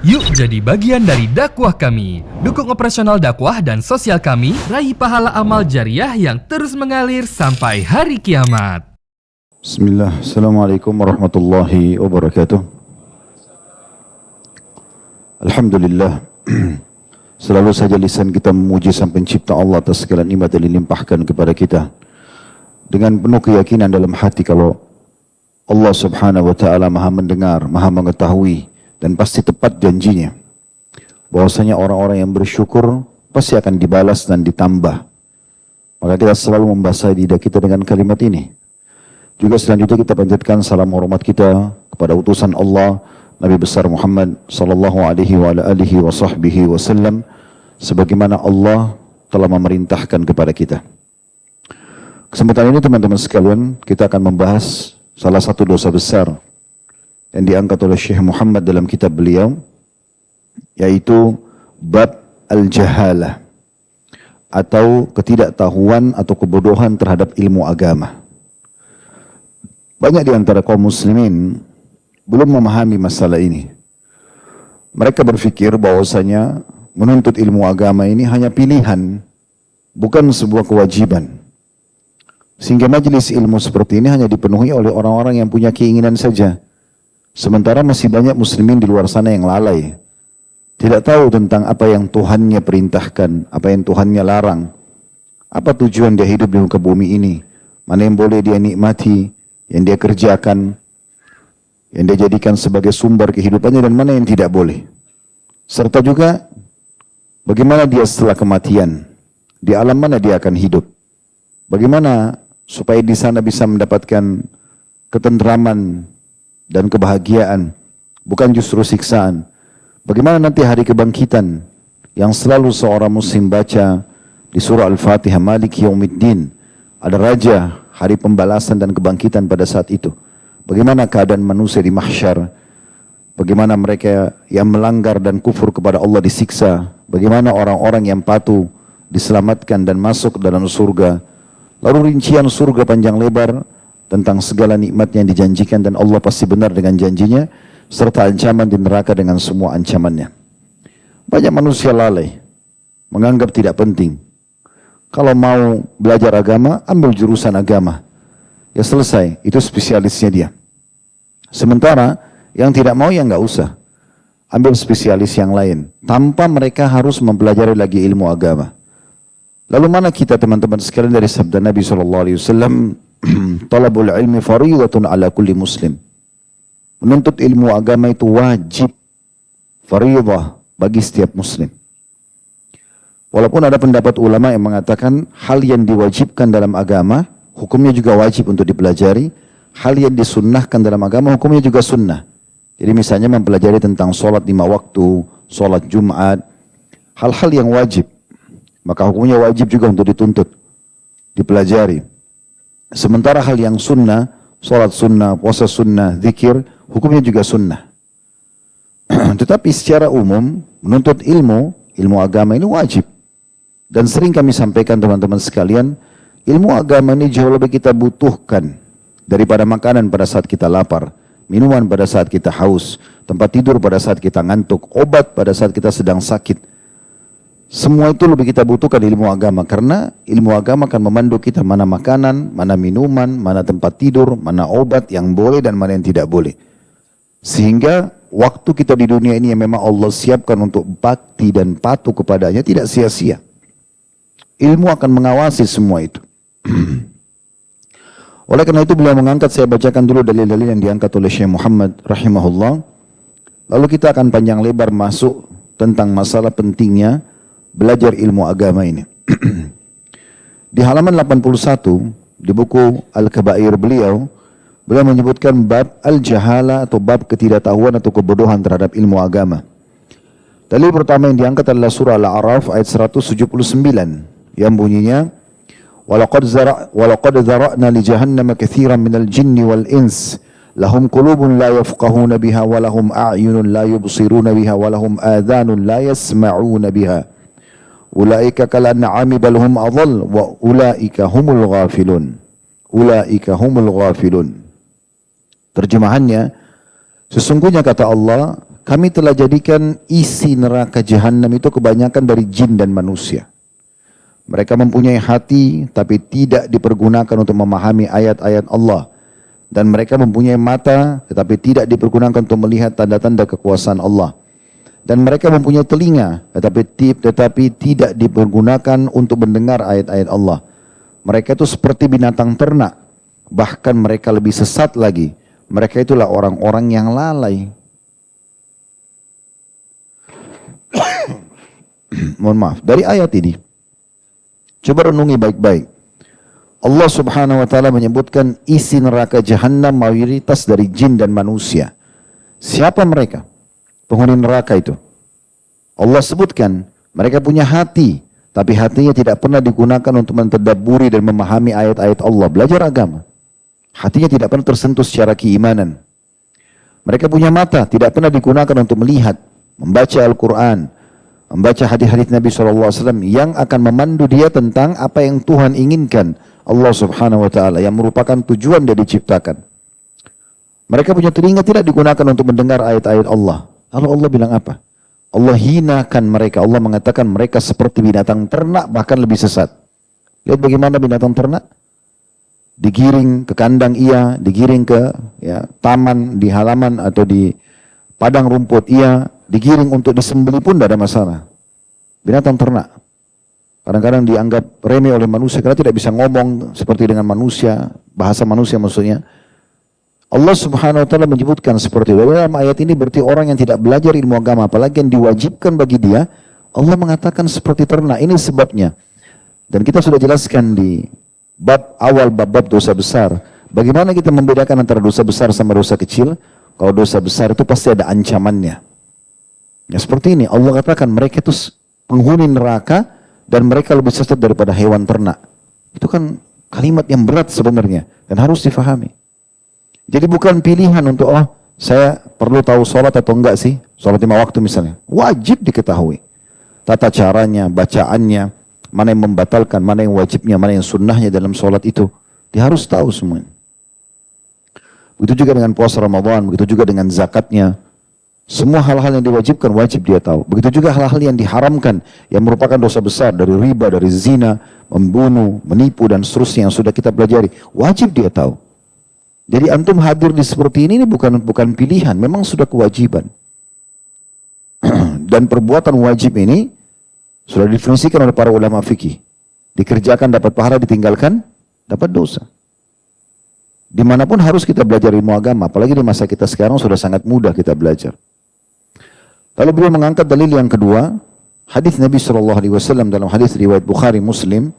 Yuk jadi bagian dari dakwah kami. Dukung operasional dakwah dan sosial kami, raih pahala amal jariah yang terus mengalir sampai hari kiamat. Bismillah, Assalamualaikum warahmatullahi wabarakatuh. Alhamdulillah, selalu saja lisan kita memuji sang pencipta Allah atas segala nikmat yang dilimpahkan kepada kita. Dengan penuh keyakinan dalam hati kalau Allah subhanahu wa ta'ala maha mendengar, maha mengetahui, dan pasti tepat janjinya. Bahwasanya orang-orang yang bersyukur pasti akan dibalas dan ditambah. Maka kita selalu membasahi lidah kita dengan kalimat ini. Juga selanjutnya kita panjatkan salam hormat kita kepada utusan Allah Nabi besar Muhammad sallallahu alaihi wa alihi wa sahbihi wasallam sebagaimana Allah telah memerintahkan kepada kita. Kesempatan ini teman-teman sekalian, kita akan membahas salah satu dosa besar yang diangkat oleh Syekh Muhammad dalam kitab beliau, yaitu bab al-jahalah atau ketidaktahuan atau kebodohan terhadap ilmu agama. Banyak di antara kaum muslimin belum memahami masalah ini. Mereka berpikir bahwasanya menuntut ilmu agama ini hanya pilihan, bukan sebuah kewajiban. Sehingga majelis ilmu seperti ini hanya dipenuhi oleh orang-orang yang punya keinginan saja. Sementara masih banyak muslimin di luar sana yang lalai. Tidak tahu tentang apa yang Tuhannya perintahkan, apa yang Tuhannya larang. Apa tujuan dia hidup di muka bumi ini. Mana yang boleh dia nikmati, yang dia kerjakan, yang dia jadikan sebagai sumber kehidupannya, dan mana yang tidak boleh. Serta juga bagaimana dia setelah kematian, di alam mana dia akan hidup. Bagaimana supaya di sana bisa mendapatkan ketentraman dan kebahagiaan, bukan justru siksaan. Bagaimana nanti hari kebangkitan yang selalu seorang muslim baca di surah Al-Fatihah, Maliki Yaumiddin, ada raja, hari pembalasan dan kebangkitan pada saat itu. Bagaimana keadaan manusia di mahsyar, bagaimana mereka yang melanggar dan kufur kepada Allah disiksa, bagaimana orang-orang yang patuh diselamatkan dan masuk ke dalam surga. Lalu rincian surga panjang lebar tentang segala nikmat yang dijanjikan, dan Allah pasti benar dengan janjinya, serta ancaman di neraka dengan semua ancamannya. Banyak manusia lalai, menganggap tidak penting. Kalau mau belajar agama, ambil jurusan agama. Ya selesai, itu spesialisnya dia. Sementara yang tidak mau ya nggak usah. Ambil spesialis yang lain, tanpa mereka harus mempelajari lagi ilmu agama. Lalu mana kita teman-teman sekalian dari sabda Nabi SAW, talabul ilmi fariidatun ala kulli muslim. Menuntut ilmu agama itu wajib, fariidah bagi setiap muslim. Walaupun ada pendapat ulama yang mengatakan hal yang diwajibkan dalam agama, hukumnya juga wajib untuk dipelajari. Hal yang disunnahkan dalam agama, hukumnya juga sunnah. Jadi misalnya mempelajari tentang sholat 5 waktu, sholat Jumat, hal-hal yang wajib, maka hukumnya wajib juga untuk dituntut, dipelajari. Sementara hal yang sunnah, sholat sunnah, puasa sunnah, zikir, hukumnya juga sunnah. Tetapi secara umum, menuntut ilmu agama ini wajib. Dan sering kami sampaikan teman-teman sekalian, ilmu agama ini jauh lebih kita butuhkan daripada makanan pada saat kita lapar, minuman pada saat kita haus, tempat tidur pada saat kita ngantuk, obat pada saat kita sedang sakit. Semua itu lebih kita butuhkan ilmu agama, karena ilmu agama akan memandu kita mana makanan, mana minuman, mana tempat tidur, mana obat yang boleh dan mana yang tidak boleh. Sehingga waktu kita di dunia ini yang memang Allah siapkan untuk bakti dan patuh kepadanya tidak sia-sia. Ilmu akan mengawasi semua itu. Oleh karena itu beliau mengangkat, saya bacakan dulu dalil-dalil yang diangkat oleh Syekh Muhammad rahimahullah. Lalu kita akan panjang lebar masuk tentang masalah pentingnya belajar ilmu agama ini. Di halaman 81 di buku Al-Kabair beliau menyebutkan bab al-jahala atau bab ketidaktahuan atau kebodohan terhadap ilmu agama. Dalil pertama yang diangkat adalah surah Al-A'raf ayat 179 yang bunyinya, walaqad zara'na li jahannama katsiran minal jinni wal ins lahum qulubun la yafqahuna biha wa lahum a'yunun la yubsiruna biha wa lahum adhanun la yasma'una biha. Ulaika kal an'ami bal hum adall wa ulaika humul ghafilun. Ulaika humul ghafilun. Terjemahannya, Sesungguhnya kata Allah, kami telah jadikan isi neraka jahanam itu kebanyakan dari jin dan manusia. Mereka mempunyai hati tapi tidak dipergunakan untuk memahami ayat-ayat Allah. Dan mereka mempunyai mata tetapi tidak dipergunakan untuk melihat tanda-tanda kekuasaan Allah. Dan mereka mempunyai telinga tetapi tidak dipergunakan untuk mendengar ayat-ayat Allah. Mereka itu seperti binatang ternak, bahkan mereka lebih sesat lagi. Mereka itulah orang-orang yang lalai. Mohon maaf, dari ayat ini coba renungi baik-baik. Allah Subhanahu wa taala menyebutkan isi neraka jahanam mayoritas dari jin dan manusia. Siapa mereka? Penghuni neraka itu. Allah sebutkan mereka punya hati, tapi hatinya tidak pernah digunakan untuk mentadabburi dan memahami ayat-ayat Allah, belajar agama. Hatinya tidak pernah tersentuh secara keimanan. Mereka punya mata, tidak pernah digunakan untuk melihat, membaca Al-Quran, membaca hadis-hadis Nabi SAW yang akan memandu dia tentang apa yang Tuhan inginkan Allah Subhanahu wa taala, yang merupakan tujuan dia diciptakan. Mereka punya telinga, tidak digunakan untuk mendengar ayat-ayat Allah. Lalu Allah bilang apa? Allah hinakan mereka. Allah mengatakan mereka seperti binatang ternak, bahkan lebih sesat. Lihat bagaimana binatang ternak. Digiring ke kandang ia, digiring ke taman, di halaman atau di padang rumput ia, digiring untuk disembelih pun tidak ada masalah. Binatang ternak. Kadang-kadang dianggap remeh oleh manusia karena tidak bisa ngomong seperti dengan manusia, bahasa manusia maksudnya. Allah Subhanahu wa taala menyebutkan seperti itu. Dalam ayat ini berarti orang yang tidak belajar ilmu agama, apalagi yang diwajibkan bagi dia, Allah mengatakan seperti ternak. Ini sebabnya. Dan kita sudah jelaskan di bab awal bab dosa besar. Bagaimana kita membedakan antara dosa besar sama dosa kecil? Kalau dosa besar itu pasti ada ancamannya. Ya seperti ini, Allah katakan mereka itu penghuni neraka dan mereka lebih sesat daripada hewan ternak. Itu kan kalimat yang berat sebenarnya dan harus difahami. Jadi bukan pilihan untuk saya perlu tahu sholat atau enggak sih, sholat 5 waktu misalnya. Wajib diketahui tata caranya, bacaannya, mana yang membatalkan, mana yang wajibnya, mana yang sunnahnya dalam sholat itu. Dia harus tahu semuanya. Begitu juga dengan puasa Ramadan, begitu juga dengan zakatnya. Semua hal-hal yang diwajibkan wajib dia tahu. Begitu juga hal-hal yang diharamkan yang merupakan dosa besar, dari riba, dari zina, membunuh, menipu dan seterusnya yang sudah kita pelajari, wajib dia tahu. Jadi antum hadir di seperti ini bukan pilihan, memang sudah kewajiban. Dan perbuatan wajib ini sudah didefinisikan oleh para ulama fikih. Dikerjakan dapat pahala, ditinggalkan dapat dosa. Dimanapun harus kita belajar ilmu agama, apalagi di masa kita sekarang sudah sangat mudah kita belajar. Lalu beliau mengangkat dalil yang kedua, hadis Nabi SAW dalam hadis riwayat Bukhari Muslim,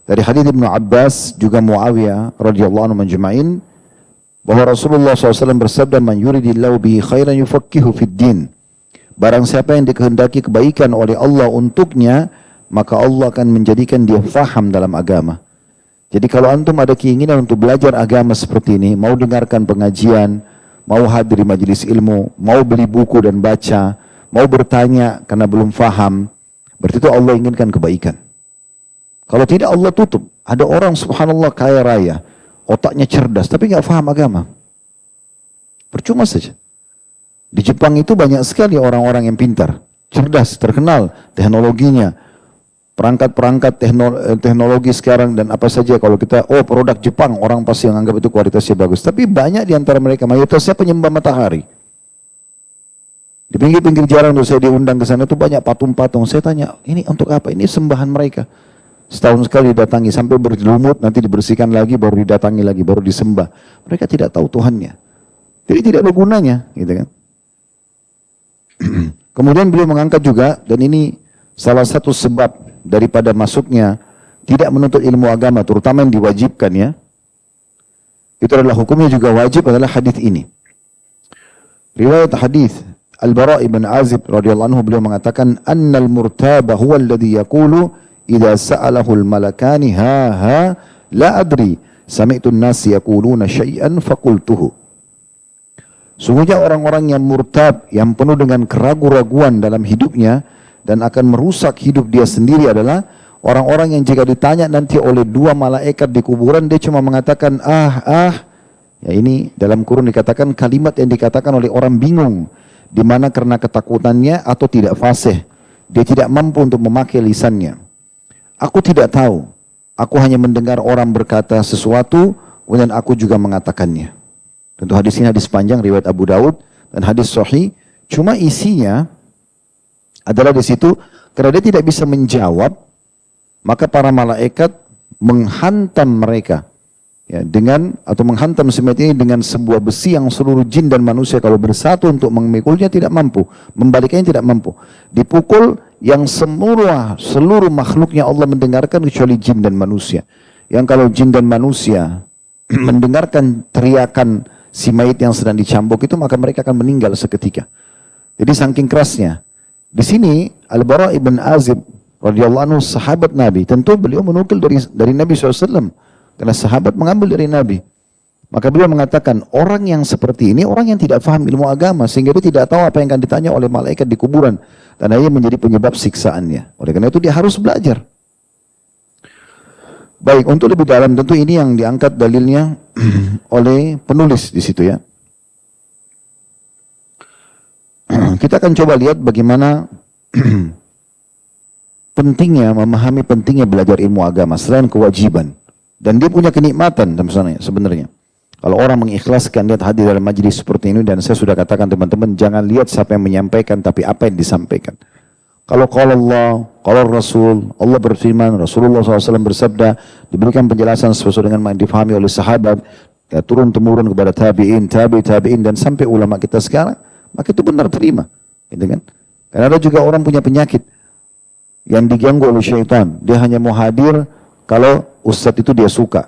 dari hadis Ibnu Abbas juga Muawiyah radhiyallahu anhu majma'in, bahwa Rasulullah SAW bersabda, man yuridillahu bihi khairan yufaqqihu fid din. Barang siapa yang dikehendaki kebaikan oleh Allah untuknya, maka Allah akan menjadikan dia faham dalam agama. Jadi kalau antum ada keinginan untuk belajar agama seperti ini, mau dengarkan pengajian, mau hadir di majelis ilmu, mau beli buku dan baca, mau bertanya karena belum faham, berarti itu Allah inginkan kebaikan. Kalau tidak Allah tutup. Ada orang subhanallah kaya raya, otaknya cerdas, tapi nggak faham agama. Percuma saja. Di Jepang itu banyak sekali orang-orang yang pintar, cerdas, terkenal teknologinya, perangkat-perangkat teknologi sekarang dan apa saja. Kalau kita, produk Jepang, orang pasti menganggap itu kualitasnya bagus. Tapi banyak di antara mereka, mayoritasnya penyembah matahari. Di pinggir-pinggir jalan tuh saya diundang ke sana tuh banyak patung-patung. Saya tanya, ini untuk apa? Ini sembahan mereka. Setahun sekali didatangi, sampai berlumut, nanti dibersihkan lagi, baru didatangi lagi, baru disembah. Mereka tidak tahu Tuhannya. Jadi tidak ada gunanya, gitu kan. Kemudian beliau mengangkat juga, dan ini salah satu sebab daripada masuknya tidak menuntut ilmu agama, terutama yang diwajibkan ya. Itu adalah hukumnya juga wajib adalah hadis ini. Riwayat hadis Al-Bara' ibn Azib radhiyallahu anhu, beliau mengatakan, annal murtaba huwa alladhi yaqulu idza sa'alahu al-malakani ha la adri sami'tu an-nas yaquluna syai'an faqultuhu. Sungguhnya orang-orang yang murtab, yang penuh dengan keraguan-raguan dalam hidupnya dan akan merusak hidup dia sendiri adalah orang-orang yang jika ditanya nanti oleh 2 malaikat di kuburan, dia cuma mengatakan Ya, ini dalam kurung dikatakan kalimat yang dikatakan oleh orang bingung, di mana karena ketakutannya atau tidak fasih, dia tidak mampu untuk memakai lisannya. Aku tidak tahu, aku hanya mendengar orang berkata sesuatu, kemudian aku juga mengatakannya. Tentu hadis ini hadis panjang riwayat Abu Daud dan hadis sahih. Cuma isinya adalah di situ karena dia tidak bisa menjawab, maka para malaikat menghantam mereka ya, dengan atau menghantam si mayit ini dengan sebuah besi yang seluruh jin dan manusia kalau bersatu untuk memikulnya tidak mampu, membaliknya tidak mampu. Dipukul yang seluruh makhluknya Allah mendengarkan kecuali jin dan manusia. Yang kalau jin dan manusia mendengarkan teriakan si mayit yang sedang dicambuk itu, maka mereka akan meninggal seketika. Jadi saking kerasnya. Di sini Al-Bara ibn Azib radhiyallahu anhu sahabat Nabi, tentu beliau menukil dari Nabi SAW karena sahabat mengambil dari Nabi. Maka beliau mengatakan orang yang seperti ini orang yang tidak faham ilmu agama sehingga dia tidak tahu apa yang akan ditanya oleh malaikat di kuburan, karena ia menjadi penyebab siksaannya. Oleh karena itu dia harus belajar. Baik, untuk lebih dalam tentu ini yang diangkat dalilnya oleh penulis di situ ya. Kita akan coba lihat bagaimana pentingnya memahami pentingnya belajar ilmu agama selain kewajiban, dan dia punya kenikmatan sebenarnya. Kalau orang mengikhlaskan lihat hadir dalam majlis seperti ini, dan saya sudah katakan teman-teman jangan lihat siapa yang menyampaikan tapi apa yang disampaikan. Kalau Allah, kalau Rasul, Allah berfirman, Rasulullah SAW bersabda, diberikan penjelasan sesuai dengan yang difahami oleh sahabat, ya, turun-temurun kepada tabi'in, tabi'in, dan sampai ulama kita sekarang, maka itu benar terima. Gitu kan? Karena ada juga orang punya penyakit yang diganggu oleh syaitan. Dia hanya mau hadir kalau ustadz itu dia suka.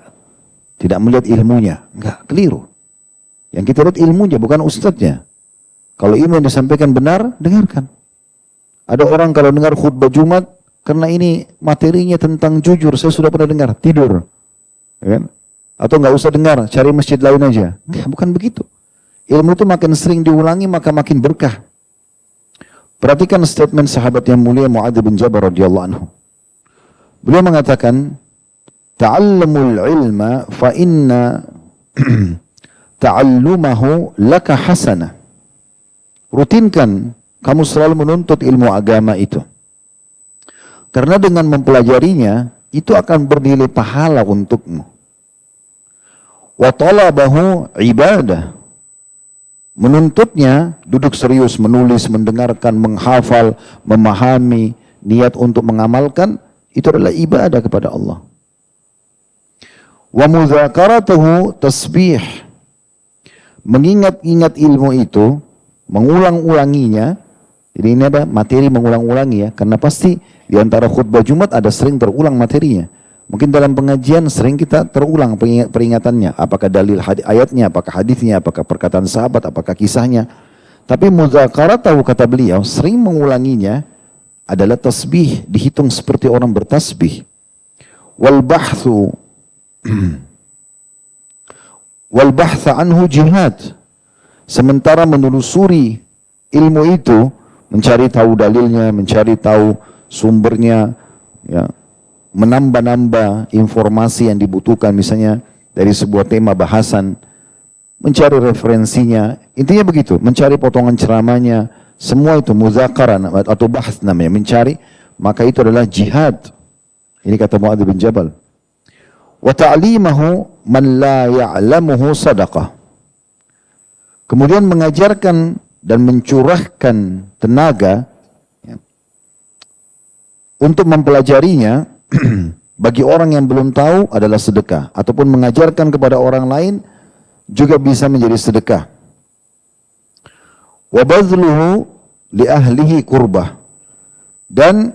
Tidak melihat ilmunya. Enggak, keliru. Yang kita lihat ilmunya, bukan ustadznya. Kalau ilmu yang disampaikan benar, dengarkan. Ada orang kalau dengar khutbah Jumat, karena ini materinya tentang jujur, saya sudah pernah dengar, tidur. Ya kan? Atau nggak usah dengar, cari masjid lain aja. Enggak, bukan begitu. Ilmu itu makin sering diulangi, maka makin berkah. Perhatikan statement sahabat yang mulia Mu'adz bin Jabal radhiyallahu anhu. Beliau mengatakan, ta'allamul ilma fa inna ta'allumahu laka hasanah. Rutinkan kamu selalu menuntut ilmu agama itu. Karena dengan mempelajarinya, itu akan bernilai pahala untukmu. Wa talabahu ibadah. Menuntutnya, duduk serius, menulis, mendengarkan, menghafal, memahami, niat untuk mengamalkan, itu adalah ibadah kepada Allah. Wa mudzakaratuhu tasbih. Mengingat-ingat ilmu itu, mengulang-ulanginya. Jadi ini ada materi mengulang-ulangi ya, karena pasti di antara khutbah Jumat ada sering terulang materinya. Mungkin dalam pengajian sering kita terulang peringatannya, apakah dalil ayatnya, apakah hadisnya, apakah perkataan sahabat, apakah kisahnya. Tapi mudzakaratahu kata beliau, sering mengulanginya adalah tasbih, dihitung seperti orang bertasbih. Wal bahthu wal bahtha anhu jihad. Sementara menelusuri ilmu itu, mencari tahu dalilnya, mencari tahu sumbernya, ya, menambah-nambah informasi yang dibutuhkan, misalnya dari sebuah tema bahasan, mencari referensinya, intinya begitu, mencari potongan ceramahnya, semua itu muzakarah atau bahas namanya, mencari, maka itu adalah jihad. Ini kata Mu'adz bin Jabal. Wa ta'limahu man la ya'lamuhu sadaqah. Kemudian mengajarkan dan mencurahkan tenaga ya, untuk mempelajarinya bagi orang yang belum tahu adalah sedekah, ataupun mengajarkan kepada orang lain juga bisa menjadi sedekah. Wa badluhu li ahlihi qurbah, dan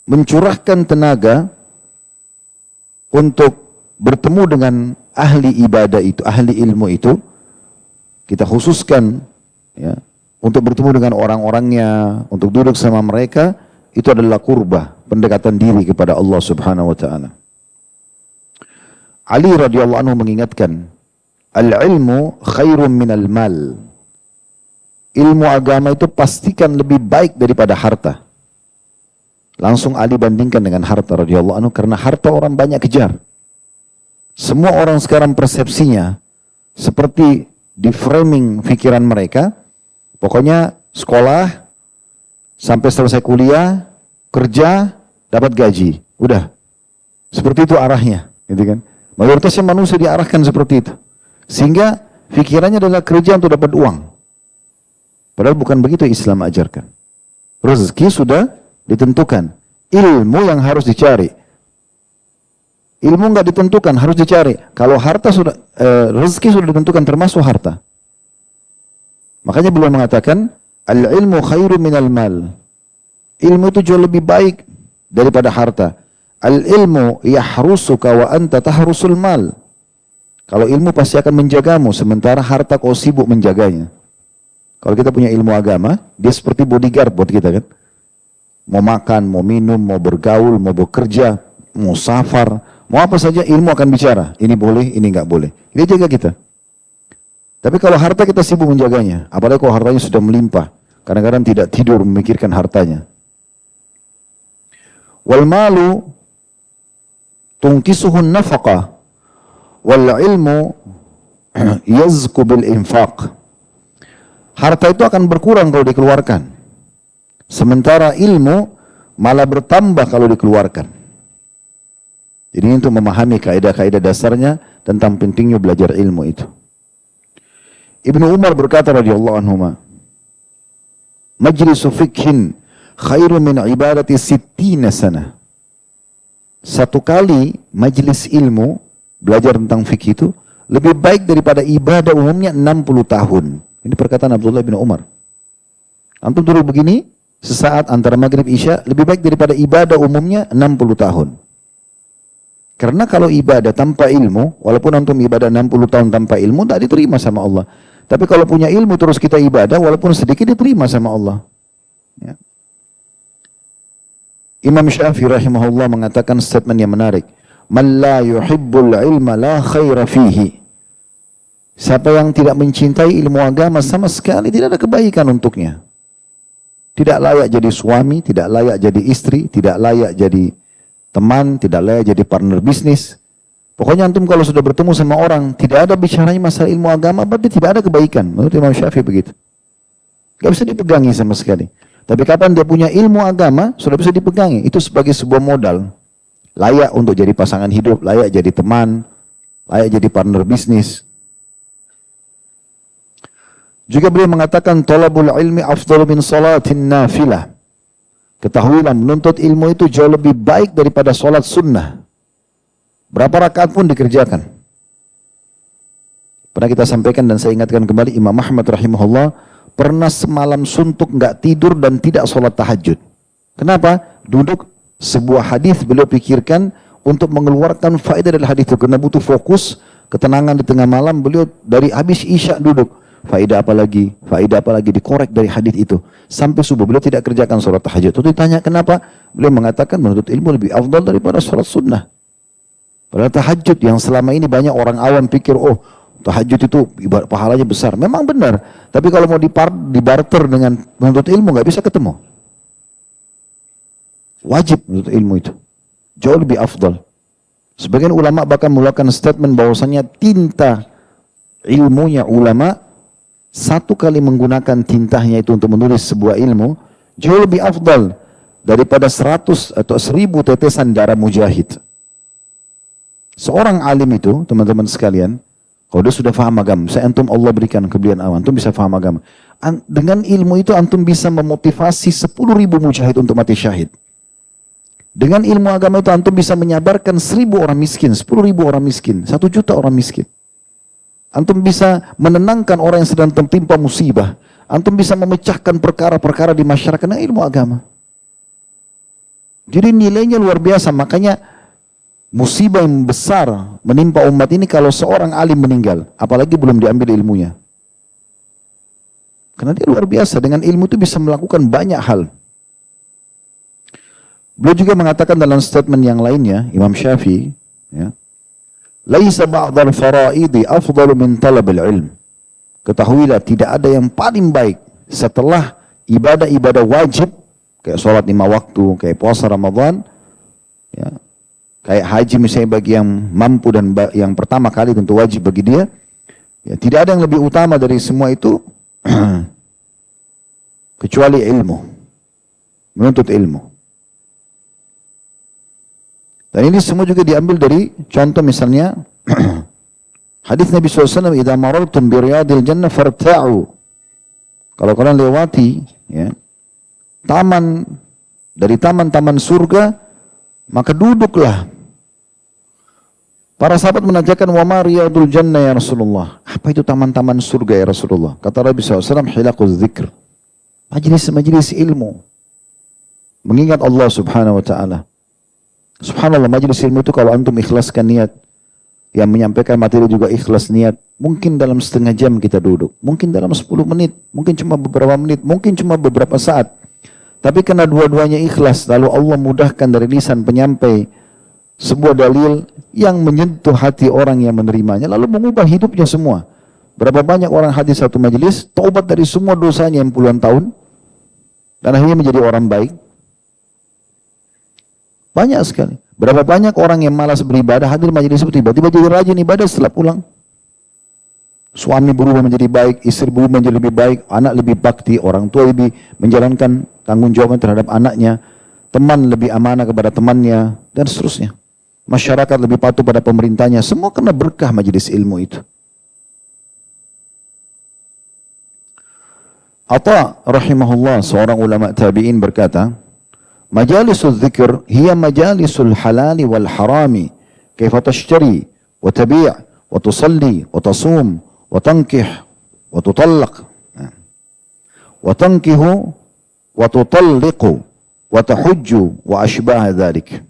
mencurahkan tenaga untuk bertemu dengan ahli ibadah itu, ahli ilmu itu, kita khususkan ya, untuk bertemu dengan orang-orangnya, untuk duduk sama mereka, itu adalah kurbah, pendekatan diri kepada Allah Subhanahu wa taala. Ali radhiyallahu anhu mengingatkan, al-ilmu khairun minal mal. Ilmu agama itu pastikan lebih baik daripada harta. Langsung Ali bandingkan dengan harta radhiyallahu anhu, karena harta orang banyak kejar. Semua orang sekarang persepsinya seperti di framing pikiran mereka, pokoknya sekolah, sampai selesai kuliah, kerja, dapat gaji. Udah. Seperti itu arahnya. Gitu kan? Mayoritasnya manusia diarahkan seperti itu. Sehingga pikirannya adalah kerja untuk dapat uang. Padahal bukan begitu Islam ajarkan. Rezeki sudah ditentukan. Ilmu yang harus dicari. Ilmu nggak ditentukan, harus dicari. Kalau harta sudah, rezeki sudah ditentukan, termasuk harta. Makanya beliau mengatakan, al-ilmu khairu minal mal. Ilmu itu jauh lebih baik daripada harta. Al-ilmu yahrusuka wa anta tahrusul mal. Kalau ilmu pasti akan menjagamu, sementara harta kau sibuk menjaganya. Kalau kita punya ilmu agama, dia seperti bodyguard buat kita kan. Mau makan, mau minum, mau bergaul, mau bekerja, mau safar, mau apa saja ilmu akan bicara. Ini boleh, ini nggak boleh. Dia jaga kita. Tapi kalau harta kita sibuk menjaganya, apalagi kalau hartanya sudah melimpah, kadang-kadang tidak tidur memikirkan hartanya. Wal malu tungkisuhun nafaqah wal ilmu yazku bil infaq. Harta itu akan berkurang kalau dikeluarkan. Sementara ilmu malah bertambah kalau dikeluarkan. Jadi ini untuk memahami kaidah-kaidah dasarnya tentang pentingnya belajar ilmu itu. Ibnu Umar berkata radhiyallahu anhuma, majlisu fikhin khairu min ibadati sittina sana. Satu kali majlis ilmu, belajar tentang fikih itu, lebih baik daripada ibadah umumnya 60 tahun. Ini perkataan Abdullah bin Umar. Antum duduk begini, sesaat antara maghrib isya, lebih baik daripada ibadah umumnya 60 tahun. Karena kalau ibadah tanpa ilmu, walaupun antum ibadah 60 tahun tanpa ilmu, tak diterima sama Allah. Tapi kalau punya ilmu terus kita ibadah, walaupun sedikit diterima sama Allah. Ya. Imam Syafi'i rahimahullah mengatakan statement yang menarik. Man la yuhibbul ilma la khaira fihi. Siapa yang tidak mencintai ilmu agama sama sekali tidak ada kebaikan untuknya. Tidak layak jadi suami, tidak layak jadi istri, tidak layak jadi teman, tidak layak jadi partner bisnis. Pokoknya antum kalau sudah bertemu sama orang, tidak ada bicaranya masalah ilmu agama, berarti tidak ada kebaikan. Menurut Imam Syafi'i begitu. Gak bisa dipegangi sama sekali. Tapi kapan dia punya ilmu agama, sudah bisa dipegangi. Itu sebagai sebuah modal. Layak untuk jadi pasangan hidup, layak jadi teman, layak jadi partner bisnis. Juga beliau mengatakan, talabul ilmi afdalu min salatin nafilah. Ketahuilah, menuntut ilmu itu jauh lebih baik daripada salat sunnah. Berapa rakaat pun dikerjakan. Pernah kita sampaikan dan saya ingatkan kembali, Imam Ahmad rahimahullah pernah semalam suntuk, nggak tidur dan tidak sholat tahajud. Kenapa? Duduk sebuah hadis beliau pikirkan untuk mengeluarkan faedah dari hadis itu. Karena butuh fokus, ketenangan di tengah malam, beliau dari habis isya duduk. Faedah apa lagi dikorek dari hadis itu. Sampai subuh beliau tidak kerjakan sholat tahajud. Itu ditanya kenapa? Beliau mengatakan menuntut ilmu lebih afdal daripada sholat sunnah. Padahal tahajud yang selama ini banyak orang awam pikir, oh tahajud itu ibarat pahalanya besar. Memang benar. Tapi kalau mau dibarter dengan menuntut ilmu nggak bisa ketemu. Wajib menuntut ilmu itu. Jauh lebih afdal. Sebagian ulama bahkan melakukan statement bahwasanya tinta ilmunya ulama, satu kali menggunakan tintanya itu untuk menulis sebuah ilmu, jauh lebih afdal daripada 100 atau 1000 tetesan darah mujahid. Seorang alim itu, teman-teman sekalian, kalau dia sudah faham agama, saya antum Allah berikan kelebihan awam, antum bisa faham agama. Dengan ilmu itu antum bisa memotivasi 10.000 mujahid untuk mati syahid. Dengan ilmu agama itu antum bisa menyabarkan 1.000 orang miskin, 10.000 orang miskin, 1 juta orang miskin. Antum bisa menenangkan orang yang sedang tertimpa musibah. Antum bisa memecahkan perkara-perkara di masyarakat dengan ilmu agama. Jadi nilainya luar biasa. Makanya musibah yang besar menimpa umat ini kalau seorang alim meninggal. Apalagi belum diambil ilmunya. Karena dia luar biasa. Dengan ilmu itu bisa melakukan banyak hal. Beliau juga mengatakan dalam statement yang lainnya, Imam Syafi'i, ya, laisa ba'dal faraidi afdalu min talabil ilm. Ketahuilah tidak ada yang paling baik setelah ibadah-ibadah wajib kayak sholat 5 waktu, kayak puasa Ramadan, ya, kayak haji misalnya bagi yang mampu dan yang pertama kali tentu wajib bagi dia. Ya, tidak ada yang lebih utama dari semua itu kecuali ilmu, menuntut ilmu. Dan ini semua juga diambil dari contoh misalnya hadis Nabi SAW, "Idza marartum bi riyadil jannah farta'u." Kalau kalian lewati ya, taman dari taman-taman surga, maka duduklah. Para sahabat menanyakan, "Wa ma riyadul jannah ya Rasulullah?" Apa itu taman-taman surga ya Rasulullah? Kata Nabi SAW, "Hilaquz dzikr." Majlis-majlis ilmu. Mengingat Allah Subhanahu wa taala. Subhanallah, majlis ilmu itu kalau antum ikhlaskan niat, yang menyampaikan materi juga ikhlas niat, mungkin dalam setengah jam kita duduk, mungkin dalam 10 menit, mungkin cuma beberapa menit, mungkin cuma beberapa saat. Tapi karena dua-duanya ikhlas, lalu Allah mudahkan dari lisan penyampai sebuah dalil yang menyentuh hati orang yang menerimanya, lalu mengubah hidupnya semua. Berapa banyak orang hadir satu majelis, taubat dari semua dosanya yang puluhan tahun, dan akhirnya menjadi orang baik. Banyak sekali. Berapa banyak orang yang malas beribadah, hadir majelis itu tiba-tiba jadi rajin ibadah setelah pulang. Suami berubah menjadi baik, istri berubah menjadi lebih baik, anak lebih bakti, orang tua lebih menjalankan tanggung jawabnya terhadap anaknya, teman lebih amanah kepada temannya, dan seterusnya. Masyarakat lebih patuh pada pemerintahnya, semua kena berkah majelis ilmu itu. Atha rahimahullah, seorang ulama tabi'in berkata, "Majalisul dzikr hiya majalisul halali wal harami, kaifa tashtari wa tabi' wa tusalli wa tasum wa tankih wa tutallaq wa tankihu wa tutalliqu wa tahujju wa ashbah dzalik."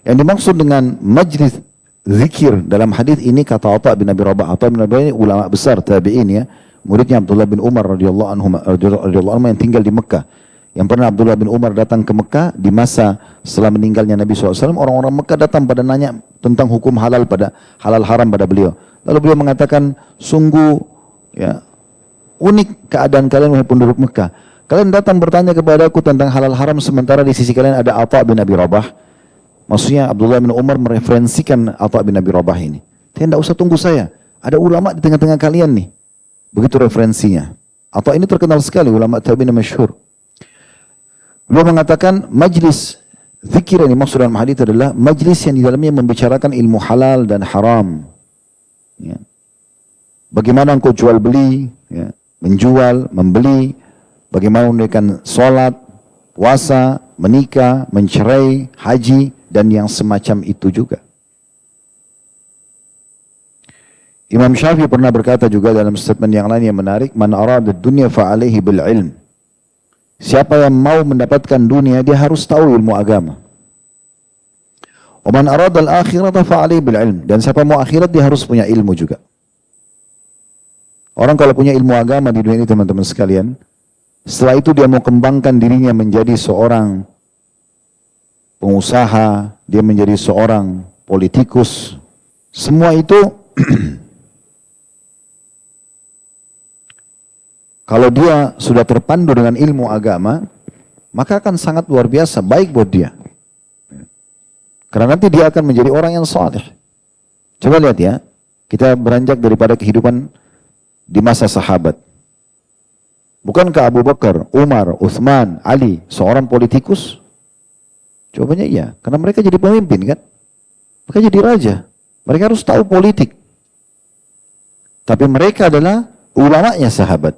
Yang dimaksud dengan majlis zikir dalam hadis ini, kata Atha bin Abi Rabah, Atha bin Abi Rabah ini ulama besar tabi'in ya, muridnya Abdullah bin Umar radhiyallahu anhu yang tinggal di Mekah. Yang pernah Abdullah bin Umar datang ke Mekah di masa setelah meninggalnya Nabi SAW, orang-orang Mekah datang pada nanya tentang hukum halal haram pada beliau. Lalu beliau mengatakan, sungguh ya, unik keadaan kalian wahai penduduk Mekah. Kalian datang bertanya kepada aku tentang halal haram, sementara di sisi kalian ada Atha bin Abi Rabah. Maksudnya Abdullah bin Umar mereferensikan Atha bin Abi Rabah ini. Tidak usah tunggu saya, ada ulama di tengah-tengah kalian nih. Begitu referensinya. Atha ini terkenal sekali, ulama tabi'in masyhur. Beliau mengatakan majlis zikir yang dimaksud dalam hadis adalah majlis yang di dalamnya membicarakan ilmu halal dan haram. Ya. Bagaimana engkau jual beli, ya, menjual, membeli, bagaimana menunaikan sholat, puasa, menikah, mencerai, haji, dan yang semacam itu juga. Imam Syafi'i pernah berkata juga dalam statement yang lain yang menarik, "Man arada dunya fa'alaihi bil ilm." Siapa yang mau mendapatkan dunia, dia harus tahu ilmu agama. "Wa man arada al-akhirata fa'alaihi bil ilm." Dan siapa mau akhirat, dia harus punya ilmu juga. Orang kalau punya ilmu agama di dunia ini, teman-teman sekalian, setelah itu dia mau kembangkan dirinya menjadi seorang pengusaha, dia menjadi seorang politikus, semua itu kalau dia sudah terpandu dengan ilmu agama, maka akan sangat luar biasa, baik buat dia. Karena nanti dia akan menjadi orang yang saleh. Coba lihat ya, kita beranjak daripada kehidupan di masa sahabat. Bukankah Abu Bakar, Umar, Uthman, Ali seorang politikus? Jawabannya iya, karena mereka jadi pemimpin kan? Mereka jadi raja. Mereka harus tahu politik. Tapi mereka adalah ulamanya sahabat.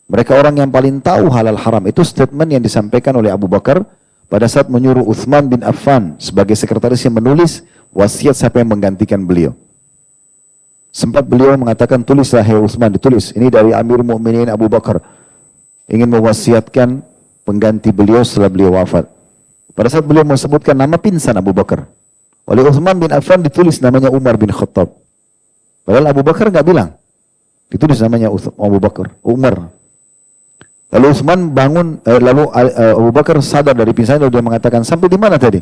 Mereka orang yang paling tahu halal haram. Itu statement yang disampaikan oleh Abu Bakar pada saat menyuruh Uthman bin Affan sebagai sekretaris yang menulis wasiat siapa yang menggantikan beliau. Sempat beliau mengatakan, tulislah hai Uthman, ditulis. Ini dari Amir Mu'minin Abu Bakar. Ingin mewasiatkan pengganti beliau setelah beliau wafat. Pada saat beliau menyebutkan nama pinsan Abu Bakar. Oleh Uthman bin Affan ditulis namanya Umar bin Khattab. Padahal Abu Bakar nggak bilang. Ditulis namanya Abu Bakar, Umar. Lalu Utsman bangun, Abu Bakar sadar dari pingsannya, lalu dia mengatakan, sampai di mana tadi?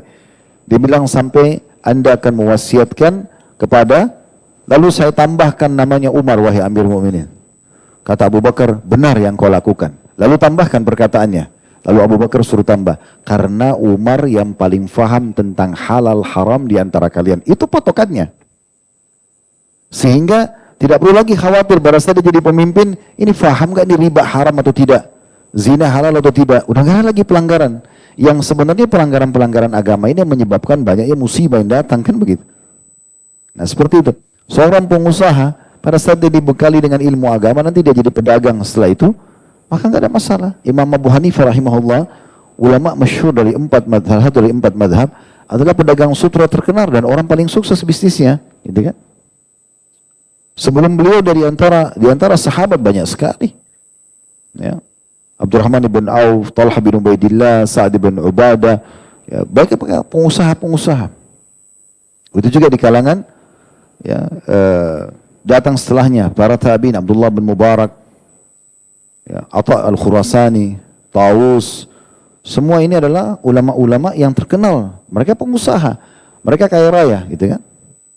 Dia bilang, sampai Anda akan mewasiatkan kepada, lalu saya tambahkan namanya Umar, wahai Amir Mu'minin. Kata Abu Bakar, benar yang kau lakukan. Lalu tambahkan perkataannya. Lalu Abu Bakar suruh tambah, karena Umar yang paling faham tentang halal haram di antara kalian. Itu patokannya. Sehingga Tidak perlu lagi khawatir pada saat dia jadi pemimpin, ini faham gak ini riba haram atau tidak? Zina halal atau tidak? Udah gak ada lagi pelanggaran. Yang sebenarnya pelanggaran-pelanggaran agama ini yang menyebabkan banyaknya musibah yang datang, kan begitu. Nah seperti itu. Seorang pengusaha, pada saat dia dibekali dengan ilmu agama, nanti dia jadi pedagang setelah itu, maka gak ada masalah. Imam Abu Hanifah rahimahullah, ulama masyhur dari empat madhab, adalah pedagang sutra terkenal dan orang paling sukses bisnisnya, gitu kan? Sebelum beliau di antara sahabat banyak sekali. Ya. Abdurrahman bin Auf, Talha bin Ubaidillah, Sa'ad bin Ubadah, ya, banyak pengusaha-pengusaha. Itu juga di kalangan ya, datang setelahnya para tabi'in, Abdullah bin Mubarak, ya, Atha al-Khurasani, Tawus, semua ini adalah ulama-ulama yang terkenal. Mereka pengusaha, mereka kaya raya, gitu kan?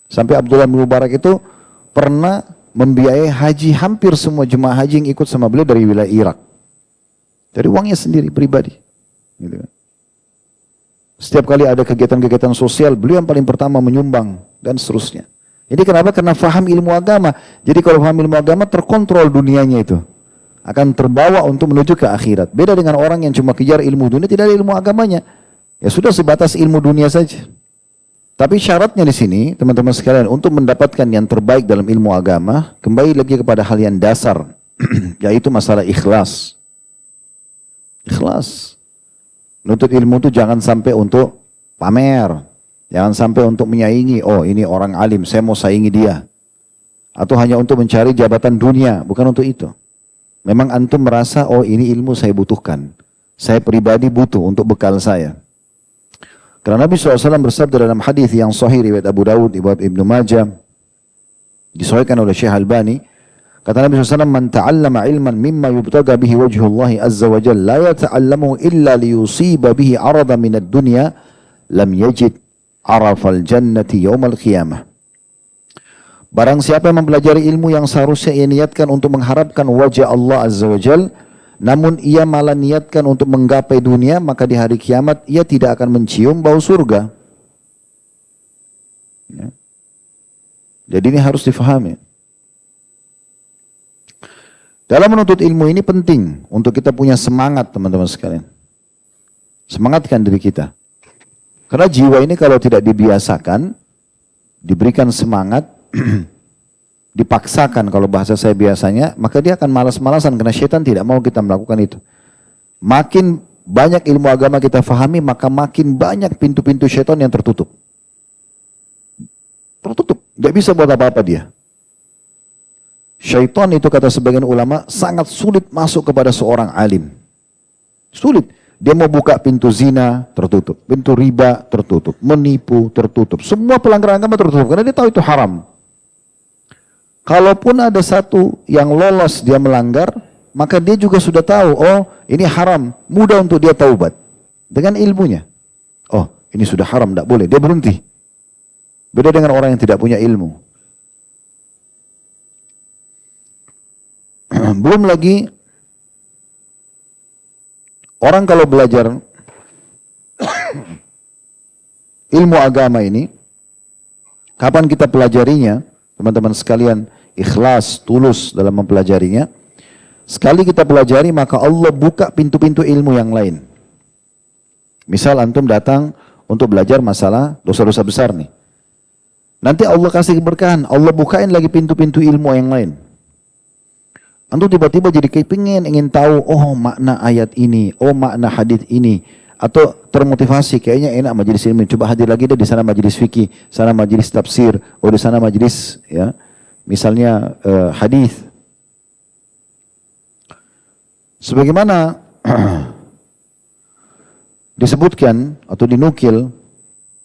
Sampai Abdullah bin Mubarak itu pernah membiayai haji hampir semua jemaah haji yang ikut sama beliau dari wilayah Irak. Dari uangnya sendiri, pribadi. Gitu kan. Setiap kali ada kegiatan-kegiatan sosial, beliau yang paling pertama menyumbang, dan seterusnya. Ini kenapa? Karena faham ilmu agama. Jadi kalau faham ilmu agama, terkontrol dunianya itu. Akan terbawa untuk menuju ke akhirat. Beda dengan orang yang cuma kejar ilmu dunia, tidak ada ilmu agamanya. Ya sudah sebatas ilmu dunia saja. Tapi syaratnya di sini, teman-teman sekalian, untuk mendapatkan yang terbaik dalam ilmu agama, kembali lagi kepada hal yang dasar, yaitu masalah ikhlas. Ikhlas. Menuntut ilmu itu jangan sampai untuk pamer, jangan sampai untuk menyaingi, oh ini orang alim, saya mau saingi dia. Atau hanya untuk mencari jabatan dunia, bukan untuk itu. Memang antum merasa, oh ini ilmu saya butuhkan, saya pribadi butuh untuk bekal saya. Karena Nabi SAW bersabda dalam hadis yang sahih riwayat Abu Dawud, riwayat Ibnu Majah, disahihkan oleh Syekh Albani, kata Nabi SAW, "Man ta'allama ilman mimma yubtaga bihi wajhullahi azza wa jalla, la yata'allamu illa liyusiba bihi arada minad dunya, lam yajid arafal jannati yawmal qiyamah." Barang siapa yang mempelajari ilmu yang seharusnya ia niatkan untuk mengharapkan wajah Allah azza wa jalla, namun ia malah niatkan untuk menggapai dunia, maka di hari kiamat ia tidak akan mencium bau surga. Ya. Jadi ini harus difahami. Dalam menuntut ilmu ini penting untuk kita punya semangat, teman-teman sekalian. Semangatkan diri kita. Karena jiwa ini kalau tidak dibiasakan, diberikan semangat, dipaksakan kalau bahasa saya biasanya, maka dia akan malas-malasan karena syaitan tidak mau kita melakukan itu. Makin banyak ilmu agama kita fahami, maka makin banyak pintu-pintu syaitan yang tertutup. Tertutup, nggak bisa buat apa-apa dia. Syaitan itu kata sebagian ulama sangat sulit masuk kepada seorang alim. Sulit. Dia mau buka pintu zina, tertutup. Pintu riba, tertutup. Menipu, tertutup. Semua pelanggaran agama tertutup karena dia tahu itu haram. Kalaupun ada satu yang lolos dia melanggar, maka dia juga sudah tahu, oh ini haram, mudah untuk dia taubat. Dengan ilmunya. Oh ini sudah haram, tidak boleh, dia berhenti. Beda dengan orang yang tidak punya ilmu. Belum lagi, orang kalau belajar ilmu agama ini, kapan kita pelajarinya, teman-teman sekalian, ikhlas, tulus dalam mempelajarinya. Sekali kita pelajari, maka Allah buka pintu-pintu ilmu yang lain. Misal antum datang untuk belajar masalah dosa-dosa besar nih. Nanti Allah kasih keberkahan, Allah bukain lagi pintu-pintu ilmu yang lain. Antum tiba-tiba jadi kepingin, ingin tahu, oh makna ayat ini, oh makna hadis ini. Atau termotivasi, kayaknya enak majelis ilmu, coba hadir lagi deh di sana majelis fikih, sana majelis tafsir, oh di sana majelis ya, misalnya hadis. Sebagaimana disebutkan atau dinukil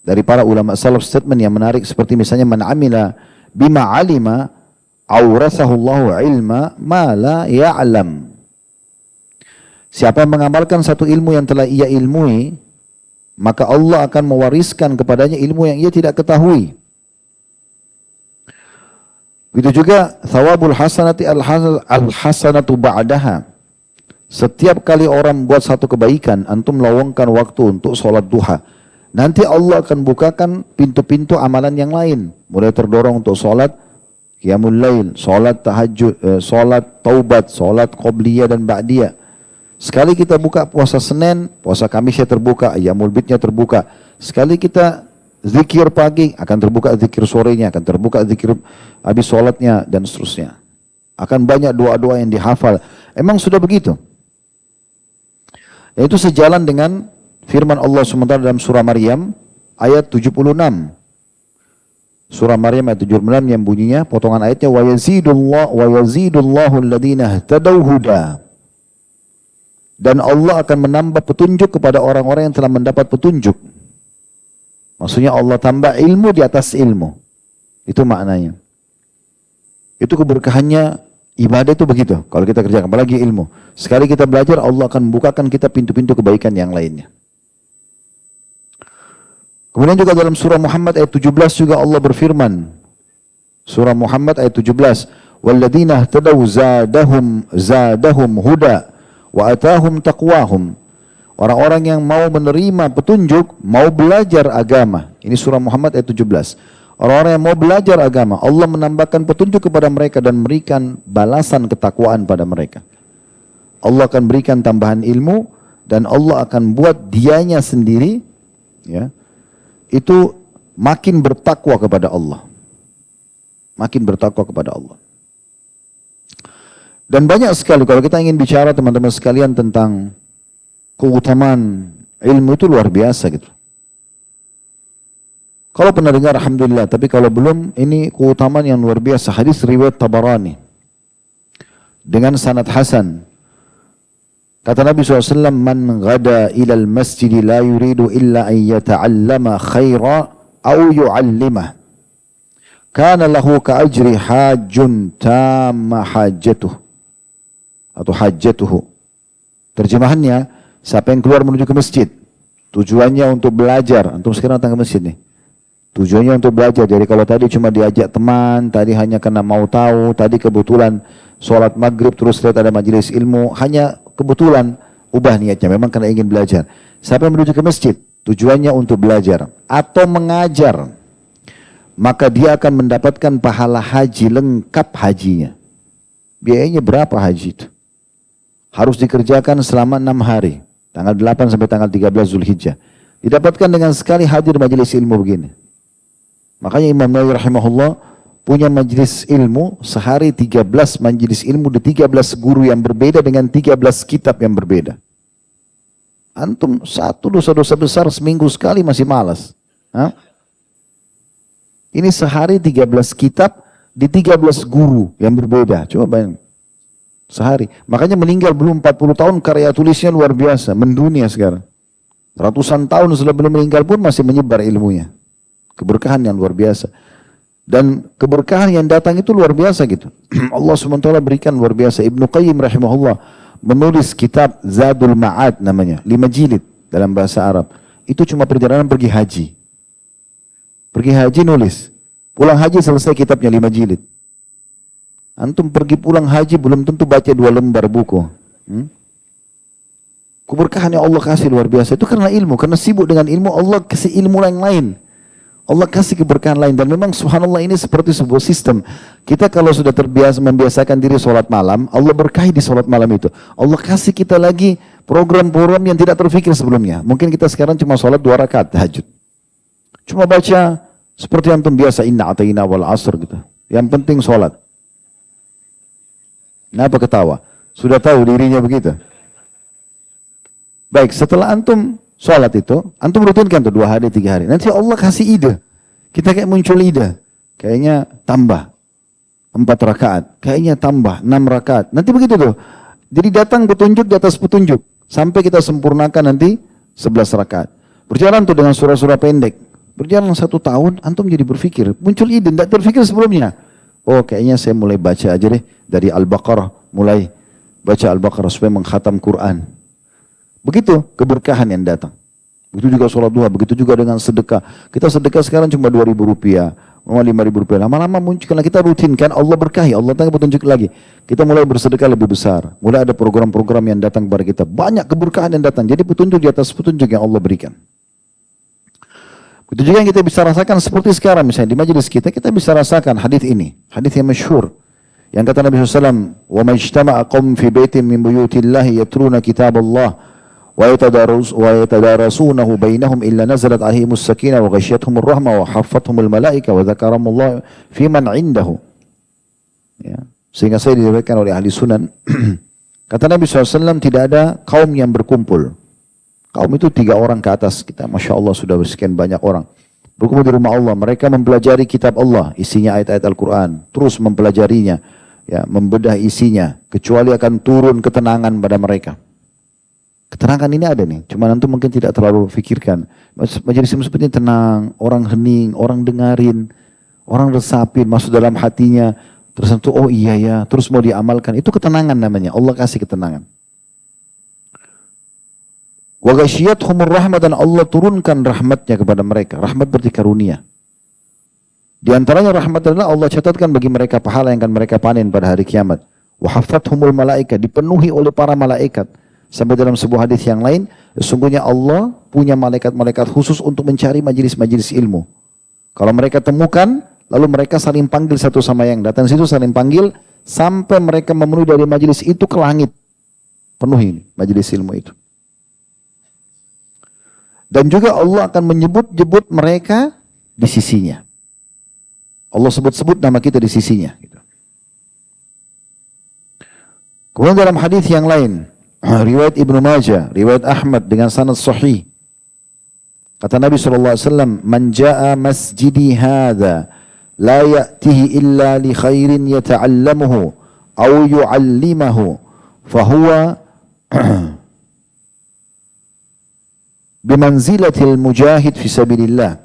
dari para ulama salaf statement yang menarik seperti misalnya man amila bima alima awrasahullahu ilma ma la ya'lam. Siapa yang mengamalkan satu ilmu yang telah ia ilmui, maka Allah akan mewariskan kepadanya ilmu yang ia tidak ketahui. Begitu juga thawabul hasanati al-hasanatu ba'daha. Setiap kali orang buat satu kebaikan, antum lowongkan waktu untuk sholat duha. Nanti Allah akan bukakan pintu-pintu amalan yang lain. Mulai terdorong untuk sholat qiyamul lail, solat tahajud, solat taubat, solat qobliyah dan ba'diyah. Sekali kita buka puasa Senin, puasa Kamisnya terbuka, ayyamul bidnya terbuka. Sekali kita zikir pagi, akan terbuka zikir sorenya, akan terbuka zikir habis solatnya, dan seterusnya. Akan banyak doa-doa yang dihafal. Emang sudah begitu. Yaitu sejalan dengan firman Allah SWT dalam surah Maryam ayat 76. Surah Maryam ayat 76 yang bunyinya, potongan ayatnya, wa yazidullahu alladhina ihtadaw huda. Dan Allah akan menambah petunjuk kepada orang-orang yang telah mendapat petunjuk. Maksudnya Allah tambah ilmu di atas ilmu. Itu maknanya. Itu keberkahannya ibadah itu begitu. Kalau kita kerjakan, apalagi ilmu. Sekali kita belajar, Allah akan membukakan kita pintu-pintu kebaikan yang lainnya. Kemudian juga dalam surah Muhammad ayat 17 juga Allah berfirman. Surah Muhammad ayat 17. Walladzina ihtadaw zadahum huda wa atahum taqwahum. Orang-orang yang mau menerima petunjuk, mau belajar agama. Ini surah Muhammad ayat 17. Orang-orang yang mau belajar agama, Allah menambahkan petunjuk kepada mereka dan memberikan balasan ketakwaan pada mereka. Allah akan berikan tambahan ilmu dan Allah akan buat dianya sendiri, ya, itu makin bertakwa kepada Allah. Makin bertakwa kepada Allah. Dan banyak sekali kalau kita ingin bicara teman-teman sekalian tentang keutamaan ilmu itu luar biasa gitu. Kalau pernah dengar alhamdulillah, tapi kalau belum, ini keutamaan yang luar biasa. Hadis riwayat Tabarani dengan sanad hasan. Kata Nabi SAW, man ghada ilal masjid la yuridu illa an yata'allama khaira au yu'allimah. Kana lahu ka'ajri hajjun tamma hajjatuh. Atau hajjatuhu. Terjemahannya, siapa yang keluar menuju ke masjid, tujuannya untuk belajar. Antum sekarang datang ke masjid nih. Tujuannya untuk belajar. Jadi kalau tadi cuma diajak teman, tadi hanya karena mau tahu, tadi kebetulan sholat maghrib terus lihat ada majelis ilmu, hanya kebetulan ubah niatnya, memang karena ingin belajar. Siapa yang menuju ke masjid, tujuannya untuk belajar atau mengajar, maka dia akan mendapatkan pahala haji lengkap hajinya. Biayanya berapa haji itu? Harus dikerjakan selama 6 hari, tanggal 8 sampai tanggal 13 Zulhijjah. Didapatkan dengan sekali hadir majelis ilmu begini. Makanya Imam Nawawi rahimahullah punya majelis ilmu, sehari 13 majelis ilmu di 13 guru yang berbeda dengan 13 kitab yang berbeda. Antum satu dosa-dosa besar seminggu sekali masih malas. Hah? Ini sehari 13 kitab di 13 guru yang berbeda. Coba bayangin. Sehari. Makanya meninggal belum 40 tahun, karya tulisnya luar biasa, mendunia sekarang. Ratusan tahun setelah belum meninggal pun masih menyebar ilmunya. Keberkahan yang luar biasa. Dan keberkahan yang datang itu luar biasa gitu. Allah SWT berikan luar biasa. Ibnu Qayyim rahimahullah menulis kitab Zadul Ma'ad namanya, 5 jilid dalam bahasa Arab. Itu cuma perjalanan pergi haji. Pergi haji nulis. Pulang haji selesai kitabnya 5 jilid. Antum pergi pulang haji belum tentu baca 2 lembar buku. Keberkahan yang Allah kasih luar biasa. Itu karena ilmu. Karena sibuk dengan ilmu, Allah kasih ilmu yang lain. Allah kasih keberkahan lain. Dan memang subhanallah ini seperti sebuah sistem. Kita kalau sudah terbiasa membiasakan diri sholat malam, Allah berkahi di sholat malam itu. Allah kasih kita lagi program-program yang tidak terfikir sebelumnya. Mungkin kita sekarang cuma sholat 2 rakaat tahajud. Cuma baca seperti antum biasa, inna atayna wal asr gitu. Yang penting sholat. Kenapa ketawa? Sudah tahu dirinya begitu. Baik, setelah antum sholat itu, antum rutinkan tuh 2 hari, 3 hari. Nanti Allah kasih ide. Kita kayak muncul ide. Kayaknya tambah 4 rakaat. Kayaknya tambah 6 rakaat. Nanti begitu tuh. Jadi datang petunjuk di atas petunjuk. Sampai kita sempurnakan nanti 11 rakaat. Berjalan tuh dengan surah-surah pendek. Berjalan 1 tahun, antum jadi berpikir. Muncul ide, tidak terpikir sebelumnya. Oh kayaknya saya mulai baca aja deh. Dari Al-Baqarah, mulai baca Al-Baqarah supaya mengkhatam Quran. Begitu keberkahan yang datang. Begitu juga sholat duha, begitu juga dengan sedekah. Kita sedekah sekarang cuma 2.000 rupiah, 5.000 rupiah. Lama-lama muncul, karena kita rutinkan, Allah berkahi, Allah tanya petunjuk lagi. Kita mulai bersedekah lebih besar. Mulai ada program-program yang datang kepada kita. Banyak keberkahan yang datang. Jadi petunjuk di atas petunjuk yang Allah berikan. Itu juga yang kita bisa rasakan seperti sekarang misalnya di majelis kita bisa rasakan hadis ini, hadis yang masyhur. Yang kata Nabi SAW, "Wa majtama'a qaum fi baitin min buyutillahi yatluna kitaballah wa yatadarasunahu bainahum illa nazalat alaihimus sakinah wa ghasyiyatuhumur rahmah wa haffathumul malaika wa dzakarahumullah fi man 'indahu." Ya. Sehingga saya diriwayatkan oleh ahli sunan. Kata Nabi SAW, tidak ada kaum yang berkumpul. Kaum itu 3 orang ke atas kita. Masya Allah sudah sekian banyak orang. Berkumpul di rumah Allah. Mereka mempelajari kitab Allah. Isinya ayat-ayat Al-Quran. Terus mempelajarinya. Ya, membedah isinya. Kecuali akan turun ketenangan pada mereka. Ketenangan ini ada nih. Cuma nanti mungkin tidak terlalu pikirkan. Majelis seperti ini tenang. Orang hening. Orang dengarin. Orang resapin. Masuk dalam hatinya. Terus tentu, oh iya ya. Terus mau diamalkan. Itu ketenangan namanya. Allah kasih ketenangan. Wa ghasyiyatuhumur rahmah, dan Allah turunkan rahmatnya kepada mereka. Rahmat berarti karunia. Di antaranya rahmat adalah Allah catatkan bagi mereka pahala yang akan mereka panen pada hari kiamat. Wa haffathumul malaika, dipenuhi oleh para malaikat. Sampai dalam sebuah hadis yang lain, sesungguhnya Allah punya malaikat-malaikat khusus untuk mencari majelis-majelis ilmu. Kalau mereka temukan, lalu mereka saling panggil satu sama yang datang situ saling panggil sampai mereka memenuhi dari majelis itu ke langit. Penuhi majelis ilmu itu. Dan juga Allah akan menyebut-nyebut mereka di sisinya. Allah sebut-sebut nama kita di sisinya. Kemudian dalam hadis yang lain, riwayat Ibnu Majah, riwayat Ahmad dengan sanad sahih. Kata Nabi SAW, "Man ja'a masjidi hadha, la ya'tihi illa li khairin yata'allamuhu, aw yu'allimahu, fahuwa bimanzilatil mujahid fi sabilillah.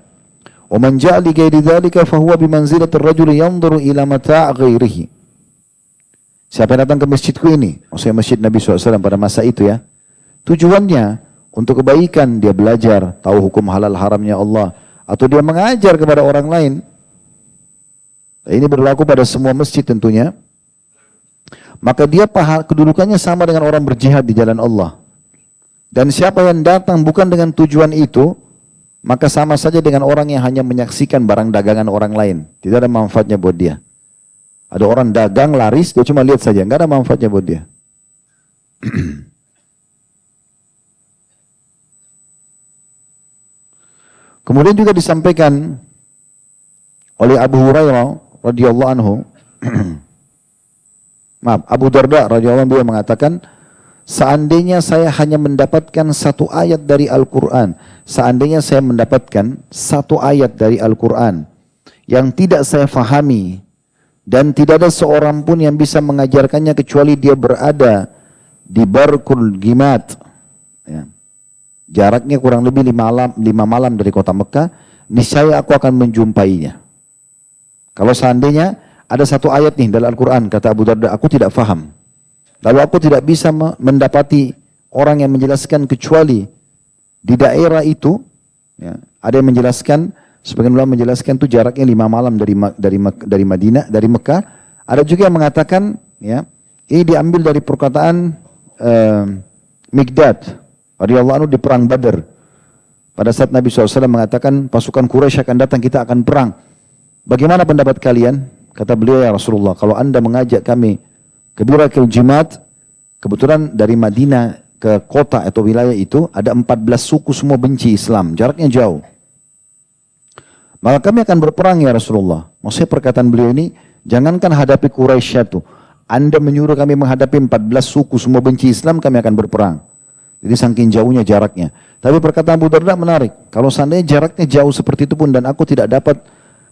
Wa man ja'a li ghairi dzalika fahuwa bimanzilatir rajuli yanzuru ila mata' ghairihi." Siapa yang datang ke masjidku ini, maksudnya masjid Nabi SAW pada masa itu ya, tujuannya untuk kebaikan, dia belajar, tahu hukum halal haramnya Allah, atau dia mengajar kepada orang lain. Ini berlaku pada semua masjid tentunya. Maka dia kedudukannya sama dengan orang berjihad di jalan Allah. Dan siapa yang datang bukan dengan tujuan itu, maka sama saja dengan orang yang hanya menyaksikan barang dagangan orang lain. Tidak ada manfaatnya buat dia. Ada orang dagang laris, dia cuma lihat saja, nggak ada manfaatnya buat dia. Kemudian juga disampaikan oleh Abu Hurairah radhiyallahu anhu, maaf, Abu Darda radhiyallahu anhu, beliau mengatakan, seandainya saya hanya mendapatkan 1 ayat dari Al-Quran, seandainya saya mendapatkan 1 ayat dari Al-Quran yang tidak saya fahami, dan tidak ada seorang pun yang bisa mengajarkannya kecuali dia berada di Barkul Gimat, ya. Jaraknya kurang lebih 5 malam dari kota Mekah, niscaya aku akan menjumpainya. Kalau seandainya ada 1 ayat nih dalam Al-Quran, kata Abu Darda, aku tidak faham. Lalu aku tidak bisa mendapati orang yang menjelaskan kecuali di daerah itu. Ya, ada yang menjelaskan, sebagian ulama menjelaskan itu jaraknya 5 malam dari Madinah, dari Mekah. Ada juga yang mengatakan, ya, ini diambil dari perkataan Mikdad radhiyallahu anhu di perang Badar. Pada saat Nabi SAW mengatakan pasukan Quraisy akan datang, kita akan perang. Bagaimana pendapat kalian? Kata beliau, ya Rasulullah, kalau anda mengajak kami ke Birakil Jimat, kebetulan dari Madinah ke kota atau wilayah itu ada 14 suku semua benci Islam, jaraknya jauh. Maka kami akan berperang ya Rasulullah. Maksudnya perkataan beliau ini, jangankan hadapi Quraisy itu, anda menyuruh kami menghadapi 14 suku semua benci Islam, kami akan berperang. Jadi saking jauhnya jaraknya. Tapi perkataan Abu Darda menarik. Kalau seandainya jaraknya jauh seperti itu pun dan aku tidak dapat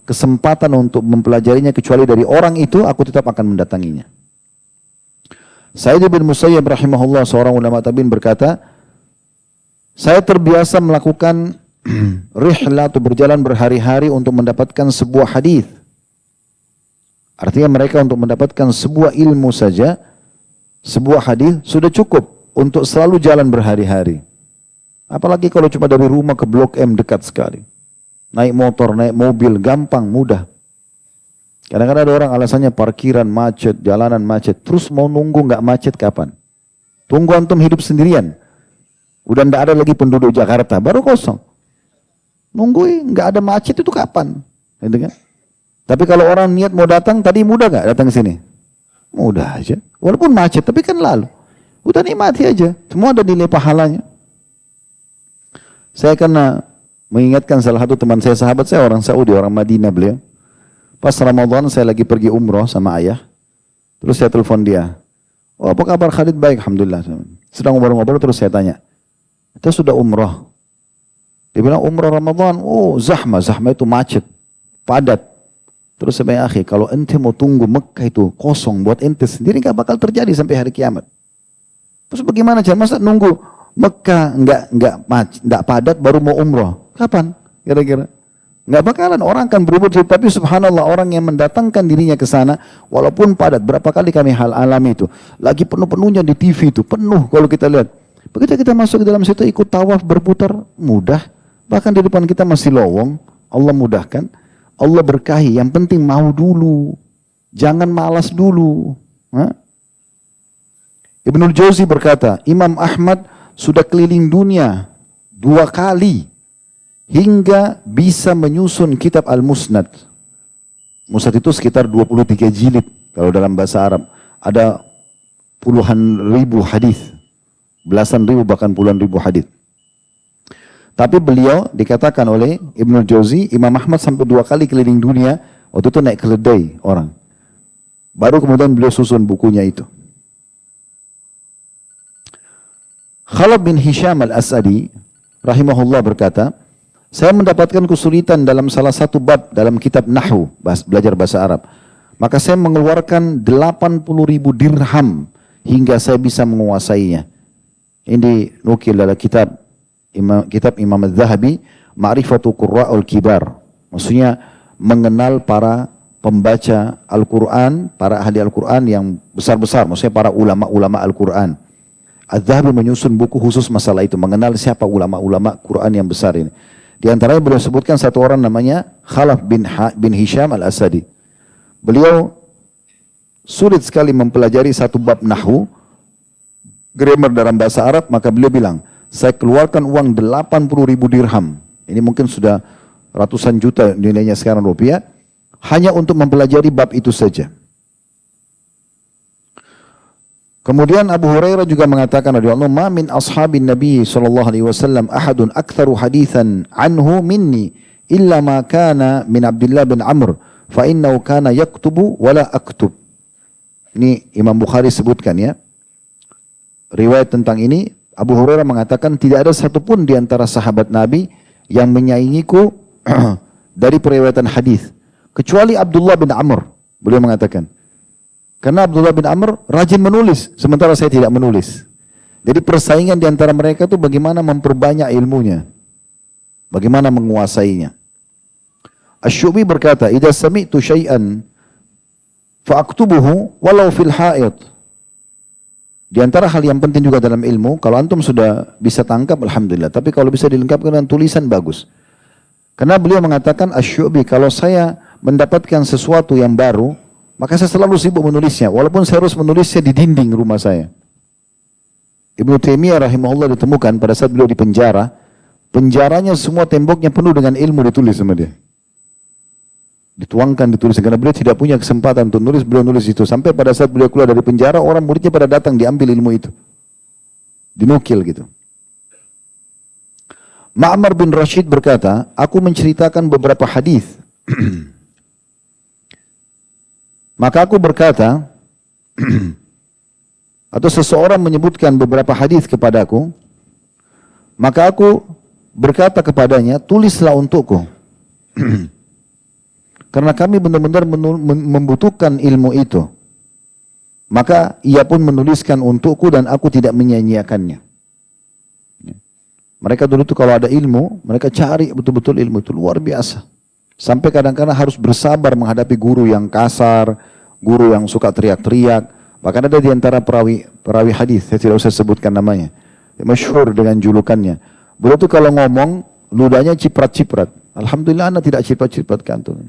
kesempatan untuk mempelajarinya kecuali dari orang itu, aku tetap akan mendatanginya. Sa'id bin Musayyib rahimahullah, seorang ulama tabi'in, berkata, saya terbiasa melakukan rihlah atau berjalan berhari-hari untuk mendapatkan sebuah hadis. Artinya mereka untuk mendapatkan sebuah ilmu saja, sebuah hadis sudah cukup untuk selalu jalan berhari-hari. Apalagi kalau cuma dari rumah ke Blok M dekat sekali. Naik motor, naik mobil, gampang, mudah. Kadang-kadang ada orang alasannya parkiran macet, jalanan macet. Terus mau nunggu nggak macet kapan? Tunggu antum hidup sendirian. Udah nggak ada lagi penduduk Jakarta, baru kosong. Nungguin, nggak ada macet itu kapan? Gitu kan? Tapi kalau orang niat mau datang, tadi mudah nggak datang ke sini? Mudah aja. Walaupun macet, tapi kan lalu. Udah nikmati aja. Semua ada nilai pahalanya. Saya karena mengingatkan salah satu teman saya, sahabat saya, orang Saudi, orang Madinah beliau. Pas Ramadan saya lagi pergi umroh sama ayah. Terus saya telepon dia. Oh, apa kabar Khalid? Baik, alhamdulillah. Sedang ngobrol-ngobrol terus saya tanya. Kita sudah umroh. Dia bilang umroh Ramadan, oh zahma itu macet, padat. Terus saya bilang, akhi, kalau ente mau tunggu Mekah itu kosong buat ente sendiri gak bakal terjadi sampai hari kiamat. Terus bagaimana cara? Masa nunggu Mekah nggak padat baru mau umroh? Kapan? Kira-kira? Nggak bakalan, orang akan berubah. Tapi subhanallah, orang yang mendatangkan dirinya ke sana, walaupun padat, berapa kali kami hal alami itu, lagi penuh-penuhnya di TV itu, penuh kalau kita lihat. Begitu kita masuk ke dalam situ, ikut tawaf berputar, mudah. Bahkan di depan kita masih lowong, Allah mudahkan, Allah berkahi. Yang penting mau dulu, jangan malas dulu. Ibnul Jauzi berkata, Imam Ahmad sudah keliling dunia 2 kali hingga bisa menyusun kitab Al-Musnad. Musnad itu sekitar 23 jilid kalau dalam bahasa Arab. Ada puluhan ribu hadis, belasan ribu bahkan puluhan ribu hadis. Tapi beliau dikatakan oleh Ibnul Jauzi, Imam Ahmad sampai 2 kali keliling dunia, waktu itu naik keledai orang. Baru kemudian beliau susun bukunya itu. Khalid bin Hisham al-As'adi rahimahullah berkata, saya mendapatkan kesulitan dalam salah satu bab dalam kitab Nahwu, belajar bahasa Arab. Maka saya mengeluarkan 80.000 dirham hingga saya bisa menguasainya. Ini nukil dalam kitab Imam Az-Zahabi, Ma'rifatu Qurra'ul Kibar. Maksudnya mengenal para pembaca Al-Quran, para ahli Al-Quran yang besar-besar, maksudnya para ulama-ulama Al-Quran. Az-Zahabi menyusun buku khusus masalah itu, mengenal siapa ulama-ulama Quran yang besar ini. Di antaranya beliau sebutkan satu orang namanya Khalid bin Hisham al-Asadi. Beliau sulit sekali mempelajari satu bab nahwu, grammar dalam bahasa Arab, maka beliau bilang, saya keluarkan uang 80.000 dirham. Ini mungkin sudah ratusan juta nilainya sekarang rupiah, hanya untuk mempelajari bab itu saja. Kemudian Abu Hurairah juga mengatakan radhiyallahu anhu, "Ma min ashabin Nabi sallallahu alaihi wasallam ahadun aktsaru haditsan anhu minni illa ma kana min Abdullah bin Amr, fa innahu kana yaktubu wala aktub." Ini Imam Bukhari sebutkan ya. Riwayat tentang ini Abu Hurairah mengatakan tidak ada satupun di antara sahabat Nabi yang menyaingiku dari periwayatan hadis kecuali Abdullah bin Amr. Beliau mengatakan, karena Abdullah bin Amr rajin menulis, sementara saya tidak menulis. Jadi persaingan di antara mereka itu bagaimana memperbanyak ilmunya, bagaimana menguasainya. Asy-Syu'bi berkata, "Idza sami'tu syai'an fa'aktubuhu walau fil ha'id." Di antara hal yang penting juga dalam ilmu, kalau antum sudah bisa tangkap, alhamdulillah. Tapi kalau bisa dilengkapkan dengan tulisan, bagus. Karena beliau mengatakan, Asy-Syu'bi, kalau saya mendapatkan sesuatu yang baru, maka saya selalu sibuk menulisnya, walaupun saya harus menulisnya di dinding rumah saya. Ibnu Taimiyah rahimahullah ditemukan pada saat beliau di penjara, penjaranya semua temboknya penuh dengan ilmu ditulis sama dia. Dituangkan, ditulis, karena beliau tidak punya kesempatan untuk nulis, beliau nulis itu. Sampai pada saat beliau keluar dari penjara, orang muridnya pada datang, diambil ilmu itu. Dinukil gitu. Ma'mar bin Rashid berkata, aku menceritakan beberapa hadis. Maka aku berkata, atau seseorang menyebutkan beberapa hadis kepadaku, maka aku berkata kepadanya, tulislah untukku. Karena kami benar-benar membutuhkan ilmu itu. Maka ia pun menuliskan untukku dan aku tidak menyia-nyiakannya. Mereka dulu itu kalau ada ilmu, mereka cari betul-betul ilmu itu, luar biasa. Sampai kadang-kadang harus bersabar menghadapi guru yang kasar, guru yang suka teriak-teriak. Bahkan ada di antara perawi hadis, saya tidak usah sebutkan namanya, masyhur dengan julukannya. Beliau itu kalau ngomong, ludahnya ciprat-ciprat. Alhamdulillah anak tidak ciprat-ciprat kantor.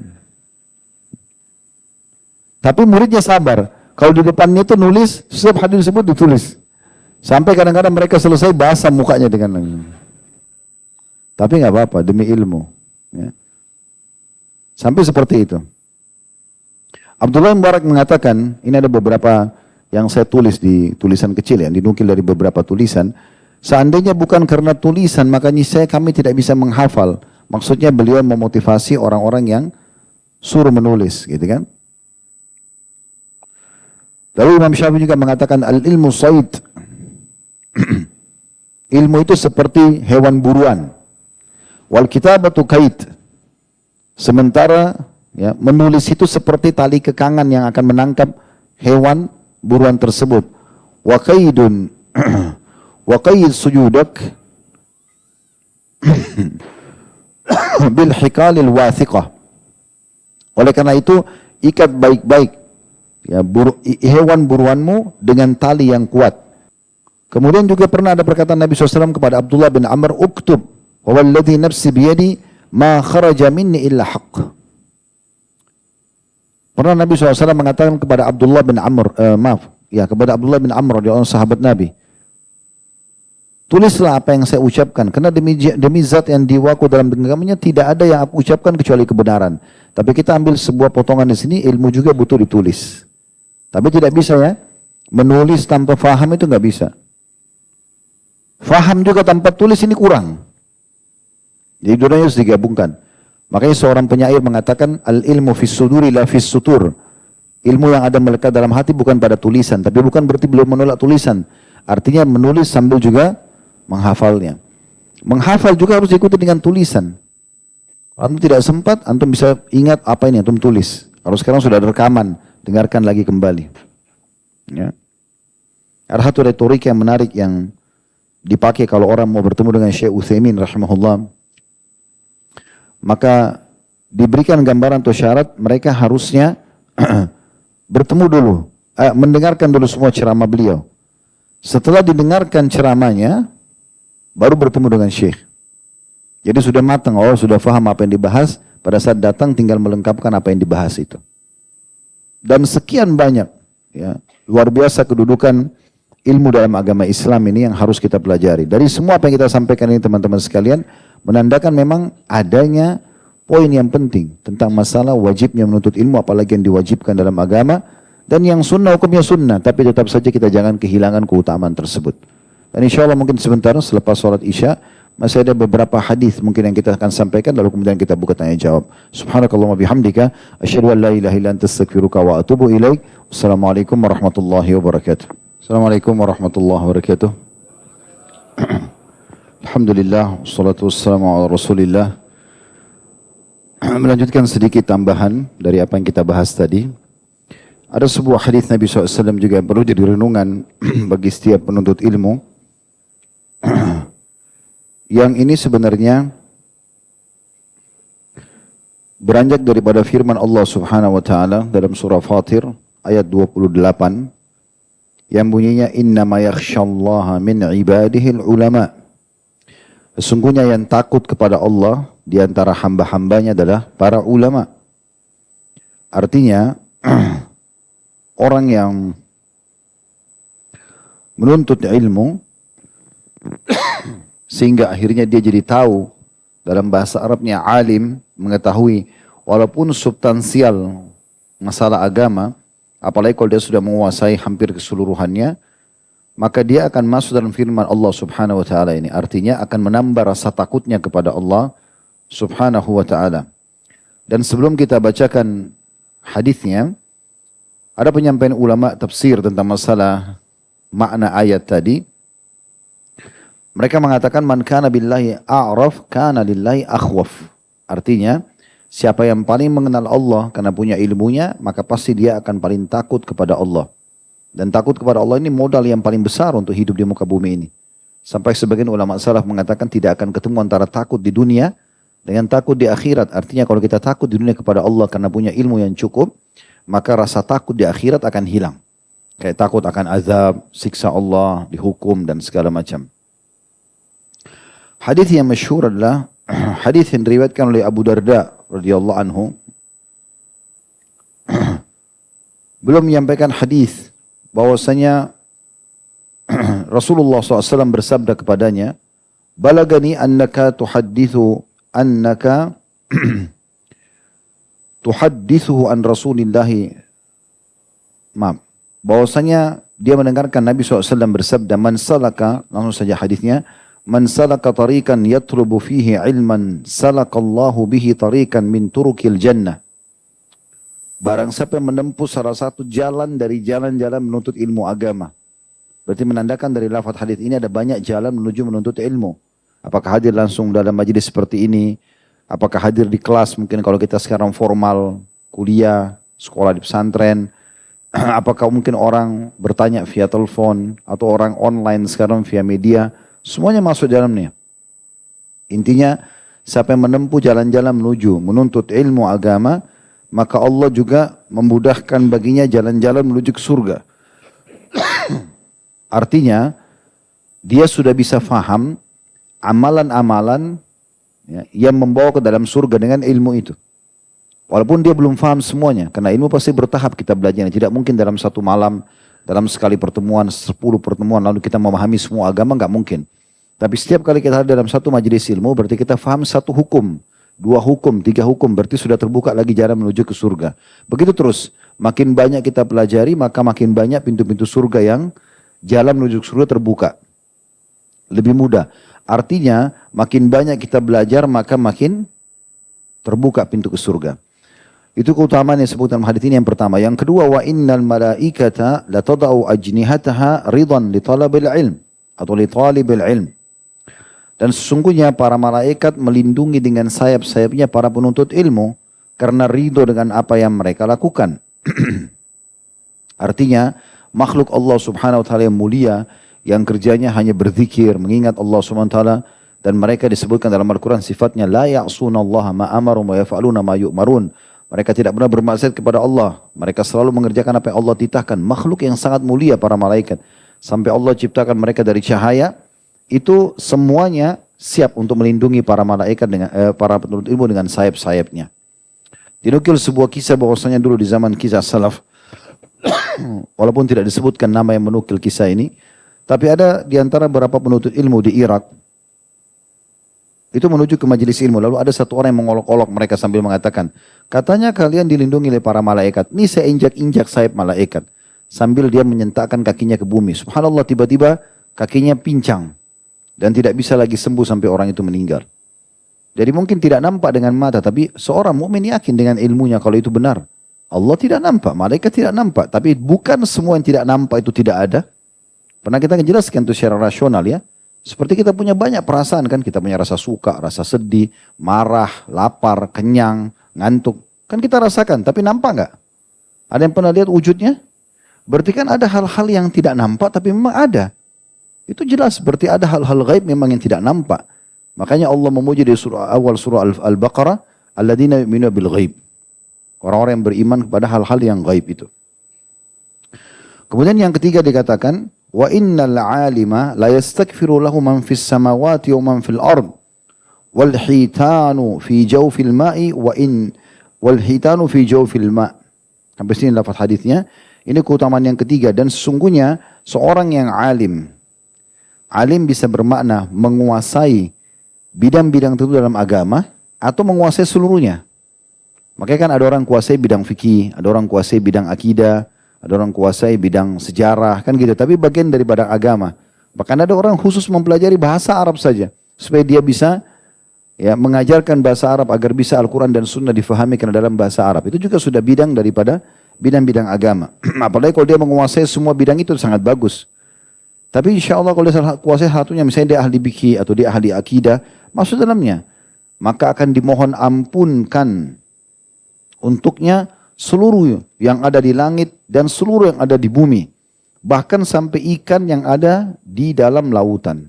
Tapi muridnya sabar. Kalau di depannya itu nulis, setiap hadis disebut ditulis. Sampai kadang-kadang mereka selesai basah mukanya dengan. Tapi nggak apa-apa, demi ilmu. Ya. Sampai seperti itu. Abdullah bin Mubarak mengatakan, ini ada beberapa yang saya tulis di tulisan kecil ya, dinukil dari beberapa tulisan. Seandainya bukan karena tulisan, maka niscaya kami tidak bisa menghafal. Maksudnya beliau memotivasi orang-orang yang suruh menulis, gitu kan. Lalu Imam Syafi'i juga mengatakan, al-ilmu sayd. Ilmu itu seperti hewan buruan. Wal kitabatu kaid. Sementara ya, menulis itu seperti tali kekangan yang akan menangkap hewan buruan tersebut. Wa qaidun wa qaid sujudak bil hikalil wathiqah. Oleh karena itu ikat baik-baik ya, hewan buruanmu dengan tali yang kuat. Kemudian juga pernah ada perkataan Nabi SAW kepada Abdullah bin Amr, uktub wa walladhi nafsi biyadi ma kharaja minni illa haqq. Pernah Nabi SAW mengatakan kepada Abdullah bin Amr, kepada Abdullah bin Amr, sahabat Nabi, tulislah apa yang saya ucapkan, karena demi zat yang diwaku dalam genggamannya tidak ada yang aku ucapkan kecuali kebenaran. Tapi kita ambil sebuah potongan di sini, ilmu juga butuh ditulis. Tapi tidak bisa ya, menulis tanpa faham itu nggak bisa. Faham juga tanpa tulis ini kurang. Jadi dua-duanya harus digabungkan. Makanya seorang penyair mengatakan, al-ilmu fis suduri la fis sutur. Ilmu yang ada melekat dalam hati bukan pada tulisan. Tapi bukan berarti belum menolak tulisan. Artinya menulis sambil juga menghafalnya. Menghafal juga harus diikuti dengan tulisan. Antum tidak sempat, antum bisa ingat apa ini antum tulis. Kalau sekarang sudah ada rekaman, dengarkan lagi kembali. Ya. Ada satu retorik yang menarik yang dipakai kalau orang mau bertemu dengan Syekh Utsaimin rahimahullah. Maka diberikan gambaran atau syarat mereka harusnya bertemu dulu, mendengarkan dulu semua ceramah beliau. Setelah didengarkan ceramahnya, baru bertemu dengan Syekh. Jadi sudah matang, sudah faham apa yang dibahas, pada saat datang tinggal melengkapkan apa yang dibahas itu. Dan sekian banyak, ya, luar biasa kedudukan ilmu dalam agama Islam ini yang harus kita pelajari. Dari semua apa yang kita sampaikan ini teman-teman sekalian, menandakan memang adanya poin yang penting tentang masalah wajibnya menuntut ilmu, apalagi yang diwajibkan dalam agama, dan yang sunnah hukumnya sunnah, tapi tetap saja kita jangan kehilangan keutamaan tersebut. Dan insya Allah mungkin sebentar selepas sholat isya masih ada beberapa hadis mungkin yang kita akan sampaikan, lalu kemudian kita buka tanya jawab. Subhanakallahumma bihamdika asyhadu an la ilaha illa anta astaghfiruka wa atubu ilaik. Wassalamualaikum warahmatullahi wabarakatuh. Assalamualaikum warahmatullahi wabarakatuh. Alhamdulillah, wassalatu wassalamu ala rasulillah. Melanjutkan sedikit tambahan dari apa yang kita bahas tadi. Ada sebuah hadis Nabi SAW juga yang perlu jadi renungan bagi setiap penuntut ilmu. Yang ini sebenarnya beranjak daripada firman Allah Subhanahu wa taala dalam surah Fatir ayat 28 yang bunyinya innama yakhsyallaha min ibadihil ulama. Sesungguhnya yang takut kepada Allah di antara hamba-hambanya adalah para ulama. Artinya orang yang menuntut ilmu sehingga akhirnya dia jadi tahu, dalam bahasa Arabnya alim, mengetahui walaupun substansial masalah agama, apalagi kalau dia sudah menguasai hampir keseluruhannya, maka dia akan masuk dalam firman Allah Subhanahu wa taala ini. Artinya akan menambah rasa takutnya kepada Allah Subhanahu wa taala. Dan sebelum kita bacakan hadisnya, ada penyampaian ulama tafsir tentang masalah makna ayat tadi. Mereka mengatakan man kana billahi a'raf kana lillahi akhwaf. Artinya siapa yang paling mengenal Allah karena punya ilmunya, maka pasti dia akan paling takut kepada Allah. Dan takut kepada Allah ini modal yang paling besar untuk hidup di muka bumi ini. Sampai sebagian ulama salaf mengatakan tidak akan ketemu antara takut di dunia dengan takut di akhirat. Artinya kalau kita takut di dunia kepada Allah karena punya ilmu yang cukup, maka rasa takut di akhirat akan hilang. Kayak takut akan azab, siksa Allah, dihukum dan segala macam. Hadis yang masyhur adalah hadis yang diriwayatkan oleh Abu Darda radhiyallahu anhu. Belum menyampaikan hadis bahwasanya Rasulullah SAW bersabda kepadanya, balagani annaka tuhaddithu annaka tuhaddithuhu an Rasulillahi, maaf, bahwasanya dia mendengarkan Nabi SAW bersabda, man salaka, langsung saja hadisnya, man salaka tariqan yatlubu fihi ilman salakallahu bihi tariqan min turukil jannah. Barang siapa yang menempuh salah satu jalan dari jalan-jalan menuntut ilmu agama. Berarti menandakan dari lafaz hadis ini ada banyak jalan menuju menuntut ilmu. Apakah hadir langsung dalam majelis seperti ini? Apakah hadir di kelas, mungkin kalau kita sekarang formal, kuliah, sekolah di pesantren. Apakah mungkin orang bertanya via telepon, atau orang online sekarang via media. Semuanya masuk dalamnya. Intinya, siapa yang menempuh jalan-jalan menuju menuntut ilmu agama, maka Allah juga memudahkan baginya jalan-jalan menuju ke surga. Artinya, dia sudah bisa faham amalan-amalan yang membawa ke dalam surga dengan ilmu itu. Walaupun dia belum faham semuanya, karena ilmu pasti bertahap kita belajarnya. Tidak mungkin dalam satu malam, dalam sekali pertemuan, 10 pertemuan, lalu kita memahami semua agama, nggak mungkin. Tapi setiap kali kita ada dalam satu majelis ilmu, berarti kita faham satu hukum. 2 hukum, 3 hukum, berarti sudah terbuka lagi jalan menuju ke surga. Begitu terus, makin banyak kita pelajari, maka makin banyak pintu-pintu surga yang jalan menuju ke surga terbuka. Lebih mudah. Artinya, makin banyak kita belajar, maka makin terbuka pintu ke surga. Itu keutamaan yang disebut dalam hadis ini yang pertama. Yang kedua, wa innal malaikata la tada'u ajnihataha ridan li talabil ilm atau li talibil ilm. Dan sesungguhnya para malaikat melindungi dengan sayap-sayapnya para penuntut ilmu karena ridho dengan apa yang mereka lakukan. Artinya makhluk Allah Subhanahu wa taala yang mulia yang kerjanya hanya berzikir, mengingat Allah Subhanahu wa taala, dan mereka disebutkan dalam Al-Qur'an sifatnya la ya'sunallaha ma amarum wa yaf'aluna ma yu'marun. Mereka tidak pernah bermaksiat kepada Allah. Mereka selalu mengerjakan apa yang Allah titahkan. Makhluk yang sangat mulia para malaikat. Sampai Allah ciptakan mereka dari cahaya. Itu semuanya siap untuk melindungi para malaikat dengan para penuntut ilmu dengan sayap-sayapnya. Dinukil sebuah kisah bahwasanya dulu di zaman kisah salaf, walaupun tidak disebutkan nama yang menukil kisah ini, tapi ada di antara beberapa penuntut ilmu di Irak, itu menuju ke majelis ilmu, lalu ada satu orang yang mengolok-olok mereka sambil mengatakan, katanya kalian dilindungi oleh para malaikat, ini saya injak-injak sayap malaikat, sambil dia menyentakkan kakinya ke bumi. Subhanallah, tiba-tiba kakinya pincang. Dan tidak bisa lagi sembuh sampai orang itu meninggal. Jadi mungkin tidak nampak dengan mata, tapi seorang mukmin yakin dengan ilmunya kalau itu benar. Allah tidak nampak, malaikat tidak nampak. Tapi bukan semua yang tidak nampak itu tidak ada. Pernah kita jelaskan itu secara rasional ya. Seperti kita punya banyak perasaan kan. Kita punya rasa suka, rasa sedih, marah, lapar, kenyang, ngantuk. Kan kita rasakan, tapi nampak nggak? Ada yang pernah lihat wujudnya? Berarti kan ada hal-hal yang tidak nampak tapi memang ada. Itu jelas berarti ada hal-hal gaib memang yang tidak nampak. Makanya Allah memuji di awal surah Al-Baqarah, alladzina yu'minuna bil ghaib. Orang-orang yang beriman kepada hal-hal yang gaib itu. Kemudian yang ketiga dikatakan, wa innal 'alima la yastaghfiru lahu man fis samawati wa man fil ard. Wal hitanu fi jawfil ma'i wal hitanu fi jawfil ma'. Sampai sini lafaz hadisnya. Ini keutamaan yang ketiga, dan sesungguhnya seorang yang alim bisa bermakna menguasai bidang-bidang tertentu dalam agama atau menguasai seluruhnya. Makanya kan ada orang kuasai bidang fikih, ada orang kuasai bidang akidah, ada orang kuasai bidang sejarah, kan gitu. Tapi bagian daripada agama. Bahkan ada orang khusus mempelajari bahasa Arab saja supaya dia bisa ya mengajarkan bahasa Arab agar bisa Al-Quran dan Sunnah difahami karena dalam bahasa Arab. Itu juga sudah bidang daripada bidang-bidang agama. Apalagi kalau dia menguasai semua bidang itu sangat bagus. Tapi insya Allah kalau dia kuasai satunya, misalnya dia ahli fikih atau dia ahli akidah, masuk dalamnya, maka akan dimohon ampunkan untuknya seluruh yang ada di langit dan seluruh yang ada di bumi. Bahkan sampai ikan yang ada di dalam lautan.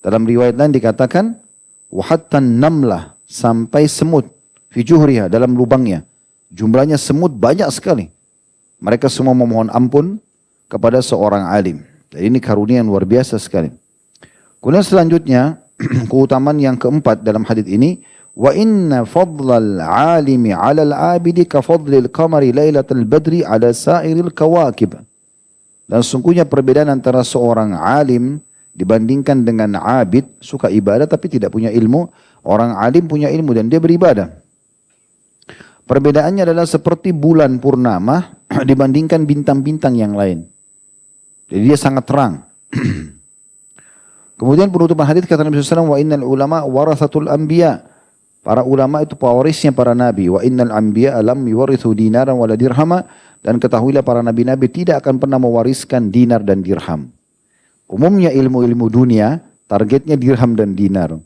Dalam riwayat lain dikatakan, wahattan namlah, sampai semut, fi juhriha, dalam lubangnya. Jumlahnya semut banyak sekali. Mereka semua memohon ampun kepada seorang alim. Jadi ini karunia yang luar biasa sekali. Kemudian selanjutnya, keutamaan yang keempat dalam hadis ini, wa inna fadlal alimi 'alal 'abidi ka fadlil qamari lailatal badri 'ala sa'iril kawakib. Dan sesungguhnya perbedaan antara seorang alim dibandingkan dengan abid, suka ibadah tapi tidak punya ilmu. Orang alim punya ilmu dan dia beribadah. Perbedaannya adalah seperti bulan purnama dibandingkan bintang-bintang yang lain. Jadi dia sangat terang. Kemudian penutupan hadis kata Nabi SAW, wa innal ulama warathatul anbiya. Para ulama itu pewarisnya para nabi. Wa innal anbiya lam yuwarithu dinaran wala dirhama. Dan ketahuilah para nabi-nabi tidak akan pernah mewariskan dinar dan dirham. Umumnya ilmu-ilmu dunia, targetnya dirham dan dinar.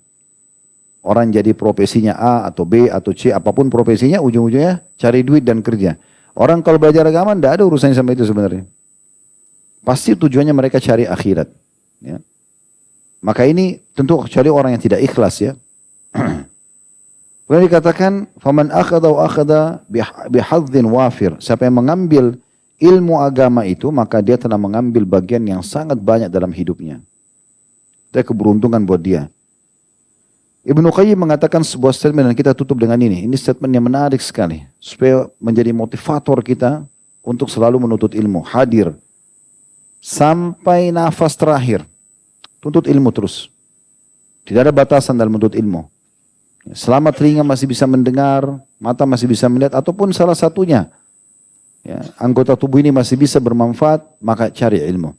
Orang jadi profesinya A atau B atau C, apapun profesinya, ujung-ujungnya cari duit dan kerja. Orang kalau belajar agama, tidak ada urusannya sama itu sebenarnya. Pasti tujuannya mereka cari akhirat. Ya. Maka ini tentu kecuali orang yang tidak ikhlas ya. Kemudian dikatakan, faman akhadha wa akhadha bihadzin wafir. Siapa yang mengambil ilmu agama itu, maka dia telah mengambil bagian yang sangat banyak dalam hidupnya. Itu keberuntungan buat dia. Ibnu Qayyim mengatakan sebuah statement dan kita tutup dengan ini. Ini statement yang menarik sekali. Supaya menjadi motivator kita untuk selalu menuntut ilmu. Hadir. Sampai nafas terakhir. Tuntut ilmu terus. Tidak ada batasan dalam menuntut ilmu. Selama telinga masih bisa mendengar, mata masih bisa melihat, ataupun salah satunya. Ya, anggota tubuh ini masih bisa bermanfaat, maka cari ilmu.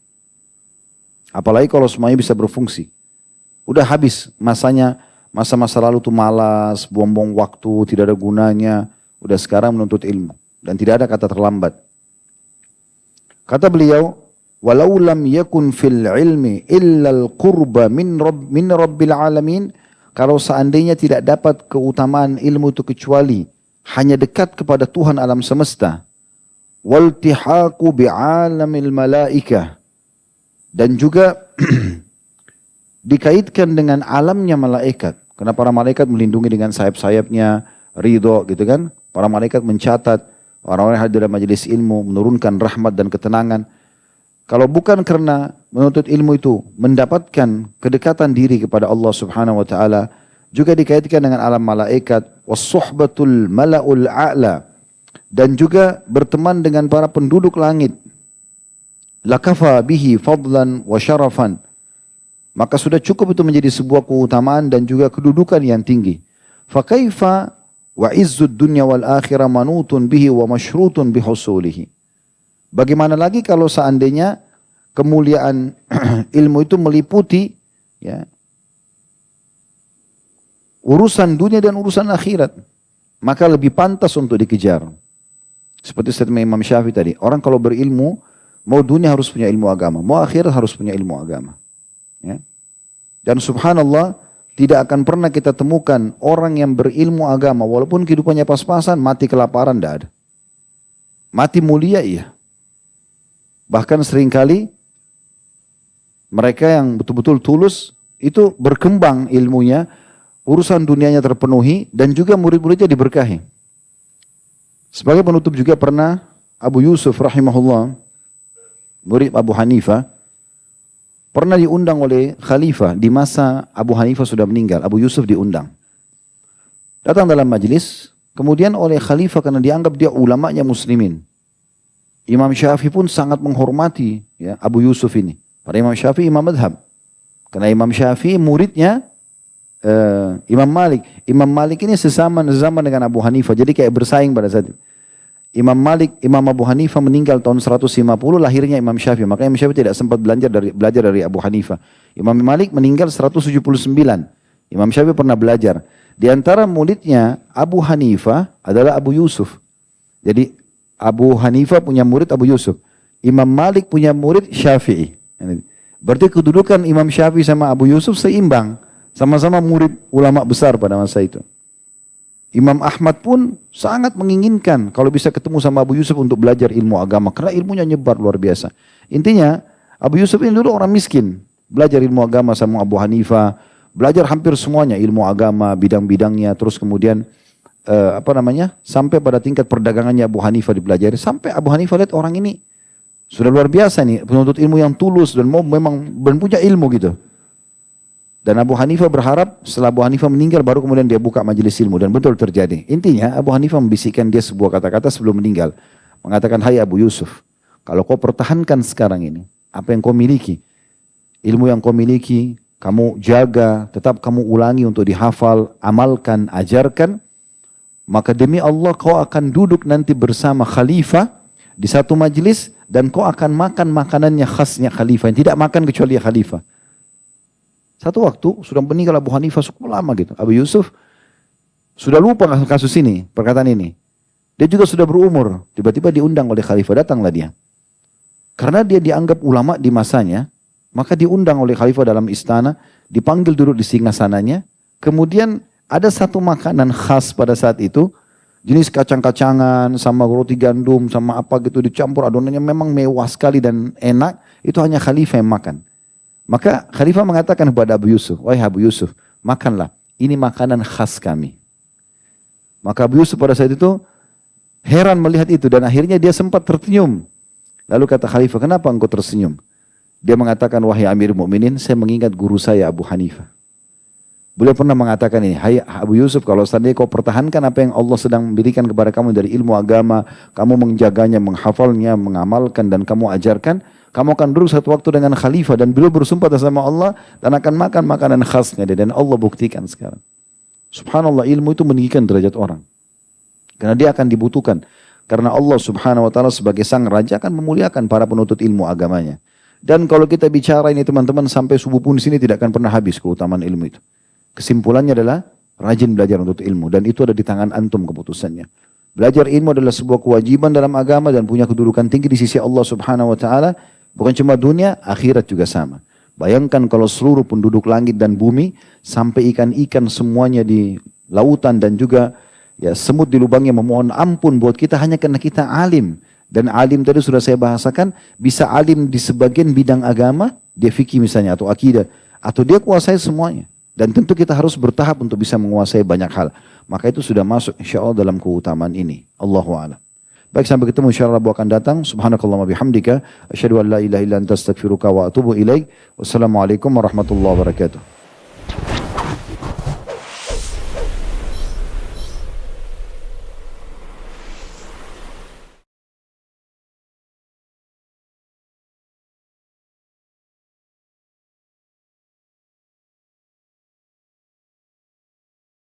Apalagi kalau semuanya bisa berfungsi. Udah habis masanya. Masa-masa lalu tuh malas, buang-buang waktu, tidak ada gunanya. Udah sekarang menuntut ilmu. Dan tidak ada kata terlambat. Kata beliau, walau lam yakun fil ilmi illal qurba min rabbil alamin. Kalau seandainya tidak dapat keutamaan ilmu itu kecuali hanya dekat kepada Tuhan alam semesta. Waltihaku bi'alamil malaikah. Dan juga dikaitkan dengan alamnya malaikat. Karena para malaikat melindungi dengan sayap-sayapnya, ridho gitu kan. Para malaikat mencatat orang-orang yang hadir dalam majelis ilmu, menurunkan rahmat dan ketenangan. Kalau bukan karena menuntut ilmu itu mendapatkan kedekatan diri kepada Allah Subhanahu wa taala, juga dikaitkan dengan alam malaikat, was-suhbatul mala'ul a'la, dan juga berteman dengan para penduduk langit. Lakafa bihi fadlan wa syarafan. Maka sudah cukup itu menjadi sebuah keutamaan dan juga kedudukan yang tinggi. Fakaifa wa izzud dunya wal akhirah manutun bihi wa masyrutun bihusulihi. Bagaimana lagi kalau seandainya kemuliaan ilmu itu meliputi ya, urusan dunia dan urusan akhirat. Maka lebih pantas untuk dikejar. Seperti statement Imam Syafi'i tadi. Orang kalau berilmu, mau dunia harus punya ilmu agama. Mau akhirat harus punya ilmu agama. Ya. Dan subhanallah, tidak akan pernah kita temukan orang yang berilmu agama, walaupun kehidupannya pas-pasan, mati kelaparan, tidak ada. Mati mulia, iya. Bahkan seringkali, mereka yang betul-betul tulus, itu berkembang ilmunya, urusan dunianya terpenuhi, dan juga murid-muridnya diberkahi. Sebagai penutup juga pernah, Abu Yusuf rahimahullah, murid Abu Hanifah, pernah diundang oleh khalifah di masa Abu Hanifah sudah meninggal. Abu Yusuf diundang. Datang dalam majlis, kemudian oleh khalifah karena dianggap dia ulamanya muslimin. Imam Syafi'i pun sangat menghormati ya, Abu Yusuf ini. Pada Imam Syafi'i imam madhab. Karena Imam Syafi'i muridnya Imam Malik. Imam Malik ini sesama dengan Abu Hanifah. Jadi kayak bersaing pada saat itu. Imam Abu Hanifah meninggal tahun 150, lahirnya Imam Syafi'i. Makanya Imam Syafi'i tidak sempat belajar dari Abu Hanifah. Imam Malik meninggal 179. Imam Syafi'i pernah belajar. Di antara muridnya Abu Hanifah adalah Abu Yusuf. Jadi Abu Hanifah punya murid Abu Yusuf. Imam Malik punya murid Syafi'i. Berarti kedudukan Imam Syafi'i sama Abu Yusuf seimbang. Sama-sama murid ulama besar pada masa itu. Imam Ahmad pun sangat menginginkan kalau bisa ketemu sama Abu Yusuf untuk belajar ilmu agama. Karena ilmunya nyebar luar biasa. Intinya Abu Yusuf ini dulu orang miskin. Belajar ilmu agama sama Abu Hanifah. Belajar hampir semuanya ilmu agama, bidang-bidangnya. Terus kemudian sampai pada tingkat perdagangannya Abu Hanifah dipelajari. Sampai Abu Hanifah lihat orang ini sudah luar biasa nih. Penuntut ilmu yang tulus dan memang punya ilmu gitu. Dan Abu Hanifah berharap setelah Abu Hanifah meninggal baru kemudian dia buka majelis ilmu. Dan betul terjadi. Intinya Abu Hanifah membisikkan dia sebuah kata-kata sebelum meninggal. Mengatakan, hai Abu Yusuf, kalau kau pertahankan sekarang ini, apa yang kau miliki, ilmu yang kau miliki, kamu jaga, tetap kamu ulangi untuk dihafal, amalkan, ajarkan, maka demi Allah kau akan duduk nanti bersama khalifah di satu majlis dan kau akan makan makanannya khasnya khalifah, yang tidak makan kecuali khalifah. Satu waktu sudah meninggal Abu Hanifah cukup lama gitu. Abu Yusuf sudah lupa kasus ini, perkataan ini. Dia juga sudah berumur, tiba-tiba diundang oleh khalifah, datanglah dia. Karena dia dianggap ulama di masanya, maka diundang oleh khalifah dalam istana, dipanggil duduk di singgasananya. Kemudian ada satu makanan khas pada saat itu, jenis kacang-kacangan sama roti gandum sama apa gitu dicampur adonannya memang mewah sekali dan enak, itu hanya khalifah yang makan. Maka khalifah mengatakan kepada Abu Yusuf, wahai Abu Yusuf, makanlah, ini makanan khas kami. Maka Abu Yusuf pada saat itu heran melihat itu dan akhirnya dia sempat tersenyum. Lalu kata khalifah, kenapa engkau tersenyum? Dia mengatakan, wahai Amir Mukminin, saya mengingat guru saya Abu Hanifah. Beliau pernah mengatakan ini, hai Abu Yusuf, kalau seandainya kau pertahankan apa yang Allah sedang berikan kepada kamu dari ilmu agama, kamu menjaganya, menghafalnya, mengamalkan dan kamu ajarkan, kamu akan duduk satu waktu dengan khalifah dan beliau bersumpah atas nama Allah dan akan makan makanan khasnya dan Allah buktikan sekarang. Subhanallah, ilmu itu meninggikan derajat orang. Karena dia akan dibutuhkan. Karena Allah subhanahu wa ta'ala sebagai sang raja akan memuliakan para penuntut ilmu agamanya. Dan kalau kita bicara ini teman-teman sampai subuh pun di sini tidak akan pernah habis keutamaan ilmu itu. Kesimpulannya adalah rajin belajar untuk ilmu dan itu ada di tangan antum keputusannya. Belajar ilmu adalah sebuah kewajiban dalam agama dan punya kedudukan tinggi di sisi Allah subhanahu wa ta'ala. Bukan cuma dunia, akhirat juga sama. Bayangkan kalau seluruh penduduk langit dan bumi sampai ikan-ikan semuanya di lautan dan juga ya semut di lubangnya memohon ampun buat kita hanya karena kita alim. Dan alim tadi sudah saya bahasakan, bisa alim di sebagian bidang agama, dia fikih misalnya atau akidah, atau dia kuasai semuanya. Dan tentu kita harus bertahap untuk bisa menguasai banyak hal. Maka itu sudah masuk insya Allah dalam keutamaan ini. Allahu a'lam. Baik, sampai ketemu insya Allah Rabu akan datang. Subhanakallahumma bihamdika. Asyhadu an la ilaha illa anta astaghfiruka wa atubu ilaik. Wassalamualaikum warahmatullahi wabarakatuh.